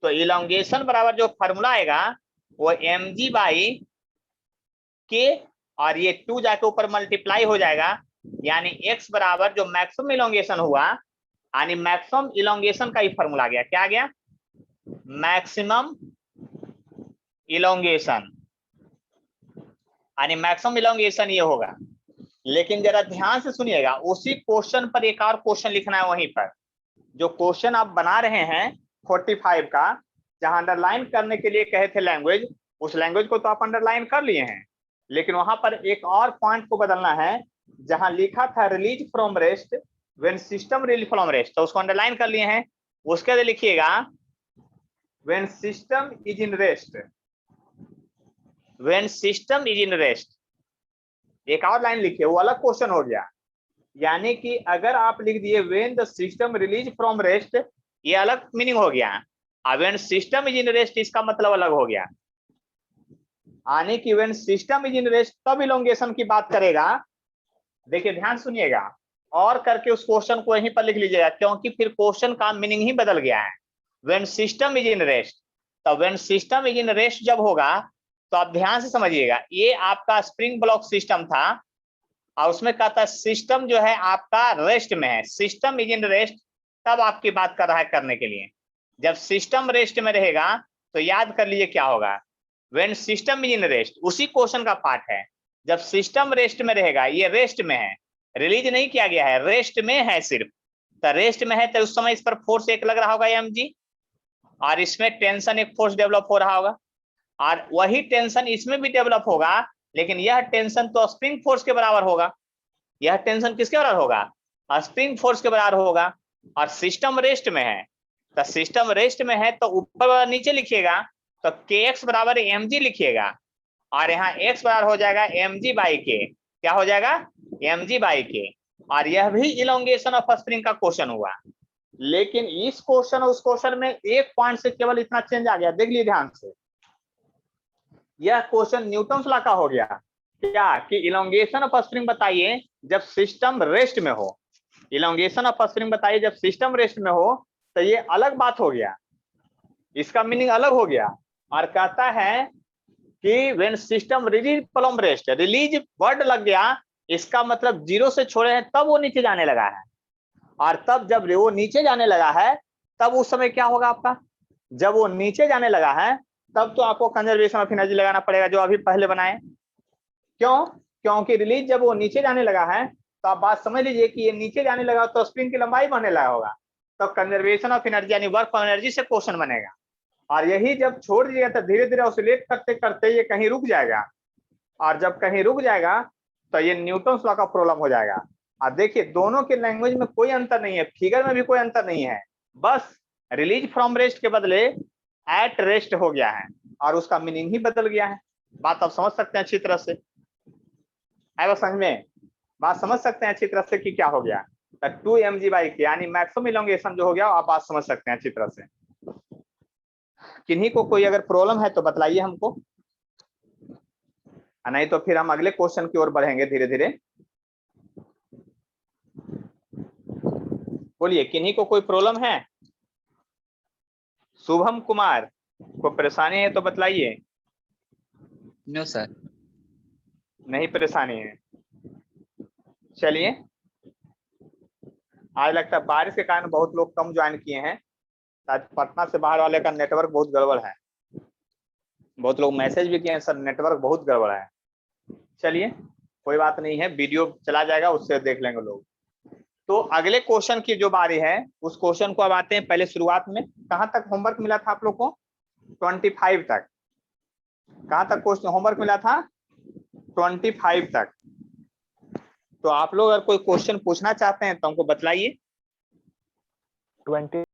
तो इलोंगेशन बराबर जो फॉर्मूला आएगा वो mg बाई के, और ये 2 जाके ऊपर मल्टीप्लाई हो जाएगा, यानी x बराबर जो मैक्सिमम इलोंगेशन हुआ, यानी मैक्सिमम इलोंगेशन का ही फॉर्मूला आ गया, क्या आ गया, मैक्सिमम इलोंगेशन, यानी मैक्सिमम इलोंगेशन ये होगा। लेकिन जरा ध्यान से सुनिएगा, उसी क्वेश्चन पर एक और क्वेश्चन लिखना है वहीं पर, जो क्वेश्चन आप बना रहे हैं 45 का, जहां अंडरलाइन करने के लिए कहे थे लैंग्वेज, उस लैंग्वेज को तो आप अंडरलाइन कर लिए हैं, लेकिन वहां पर एक और पॉइंट को बदलना है, जहां लिखा था release from rest when system release from rest, तो उसको अंडरलाइन कर लिए हैं। उसके बाद लिखिएगा when system is in rest, when system is in rest, एक और लाइन लिखिए, वो अलग क्वेश्चन हो गया। यानी कि अगर आप लिख दिए when the system release from rest, ये अलग मीनिंग हो गया, और when system is in rest इसका मतलब अलग हो गया। यानी कि when system is in rest तब इलोंगेशन की बात करेगा। देखिए ध्यान सुनिएगा, और करके उस क्वेश्चन को यहीं पर लिख लीजिएगा, क्योंकि फिर क्वेश्चन का मीनिंग ही बदल गया है। When system is in rest, तो when system is in rest जब होगा, तो आप ध्यान से समझिएगा, ये आपका स्प्रिंग ब्लॉक सिस्टम था, और उसमें कहा था सिस्टम जो है आपका रेस्ट में है, सिस्टम इज इन रेस्ट, तब आपकी बात कर रहा है करने के लिए। जब सिस्टम रेस्ट में रहेगा तो याद कर लीजिए क्या होगा, when system is in rest, उसी क्वेश्चन का पार्ट है। जब सिस्टम रेस्ट में रहेगा, ये रेस्ट में है, रिलीज नहीं किया गया है, रेस्ट में है सिर्फ, तो रेस्ट में है तो उस समय इस पर फोर्स एक लग रहा होगा mg, और इसमें टेंशन एक फोर्स डेवलप हो रहा होगा, और वही टेंशन इसमें भी डेवलप होगा, लेकिन यह टेंशन तो स्प्रिंग फोर्स के बराबर होगा। यह टेंशन किसके बराबर होगा, स्प्रिंग फोर्स के बराबर होगा, और सिस्टम रेस्ट में है, तो सिस्टम रेस्ट में है तो ऊपर नीचे लिखिएगा, तो kx बराबर mg लिखिएगा, और यहाँ x बराबर हो जाएगा mg बाई के, क्या हो जाएगा, mg बाई के। और यह भी इलोंगेशन ऑफ स्प्रिंग का क्वेश्चन हुआ, लेकिन इस क्वेश्चन और उस क्वेश्चन में एक पॉइंट से केवल इतना चेंज आ गया, देख लीजिए ध्यान से, यह क्वेश्चन न्यूटन्स लॉ का हो गया, क्या कि इलोंगेशन ऑफ स्प्रिंग बताइए जब सिस्टम रेस्ट में हो, इलोंगेशन ऑफ स्प्रिंग बताइए जब सिस्टम रेस्ट में हो, तो ये अलग बात हो गया, इसका मीनिंग अलग हो गया। और कहता है कि when system release from rest, release word लग गया, इसका मतलब 0 से छोड़े हैं तब वो नीचे जाने लगा है, और तब जब वो नीचे जाने लगा है तब उस समय क्या होगा आपका, जब वो नीचे जाने लगा है तब तो आपको कंजर्वेशन ऑफ एनर्जी लगाना पड़ेगा, जो अभी पहले बनाए। क्यों, क्योंकि रिलीज जब वो नीचे जाने लगा है, तो आप बात समझ लीजिए कि ये नीचे जाने लगा तो स्प्रिंग की लंबाई बढ़ने लगा होगा, तो कंजर्वेशन ऑफ एनर्जी यानी वर्क ऑफ एनर्जी से क्वेश्चन बनेगा। और यही जब छोड़ दिया तो धीरे धीरे ऑसिलेट करते करते ये कहीं रुक जाएगा, और जब कहीं रुक जाएगा तो ये न्यूटन्स लॉ का प्रॉब्लम हो जाएगा। और देखिए दोनों के लैंग्वेज में कोई अंतर नहीं है, फिगर में भी कोई अंतर नहीं है, बस रिलीज फ्रॉम रेस्ट के बदले एट रेस्ट हो गया है, और उसका मीनिंग ही बदल गया है। बात आप समझ सकते हैं अच्छी तरह से, है वो समझ में, बात समझ सकते हैं अच्छी तरह से कि क्या हो गया, तो 2mg बाई के यानी मैक्सिमम इलोंगेशन जो हो गया, आप बात समझ सकते हैं अच्छी तरह से। किन्हीं को कोई अगर प्रॉब्लम है तो बतलाइए हमको, नहीं तो फिर हम अगले क्वेश्चन की ओर बढ़ेंगे धीरे धीरे। बोलिए, किन्हीं को कोई प्रॉब्लम है, शुभम कुमार कोई परेशानी है तो बतलाइए। No sir. नहीं परेशानी है। चलिए, आज लगता है बारिश के कारण बहुत लोग कम ज्वाइन किए हैं, शायद पटना से बाहर वाले का नेटवर्क बहुत गड़बड़ है। बहुत लोग मैसेज भी किए हैं, सर नेटवर्क बहुत गड़बड़ है। चलिए कोई बात नहीं है, वीडियो चला जाएगा, उससे देख लेंगे लोग। तो अगले क्वेश्चन की जो बारी है, उस क्वेश्चन को अब आते हैं। पहले शुरुआत में कहां तक होमवर्क मिला था आप लोग को? 25 तक। कहां तक क्वेश्चन होमवर्क मिला था? 25 तक। तो आप लोग अगर कोई क्वेश्चन पूछना चाहते हैं तो हमको बतलाइए। 20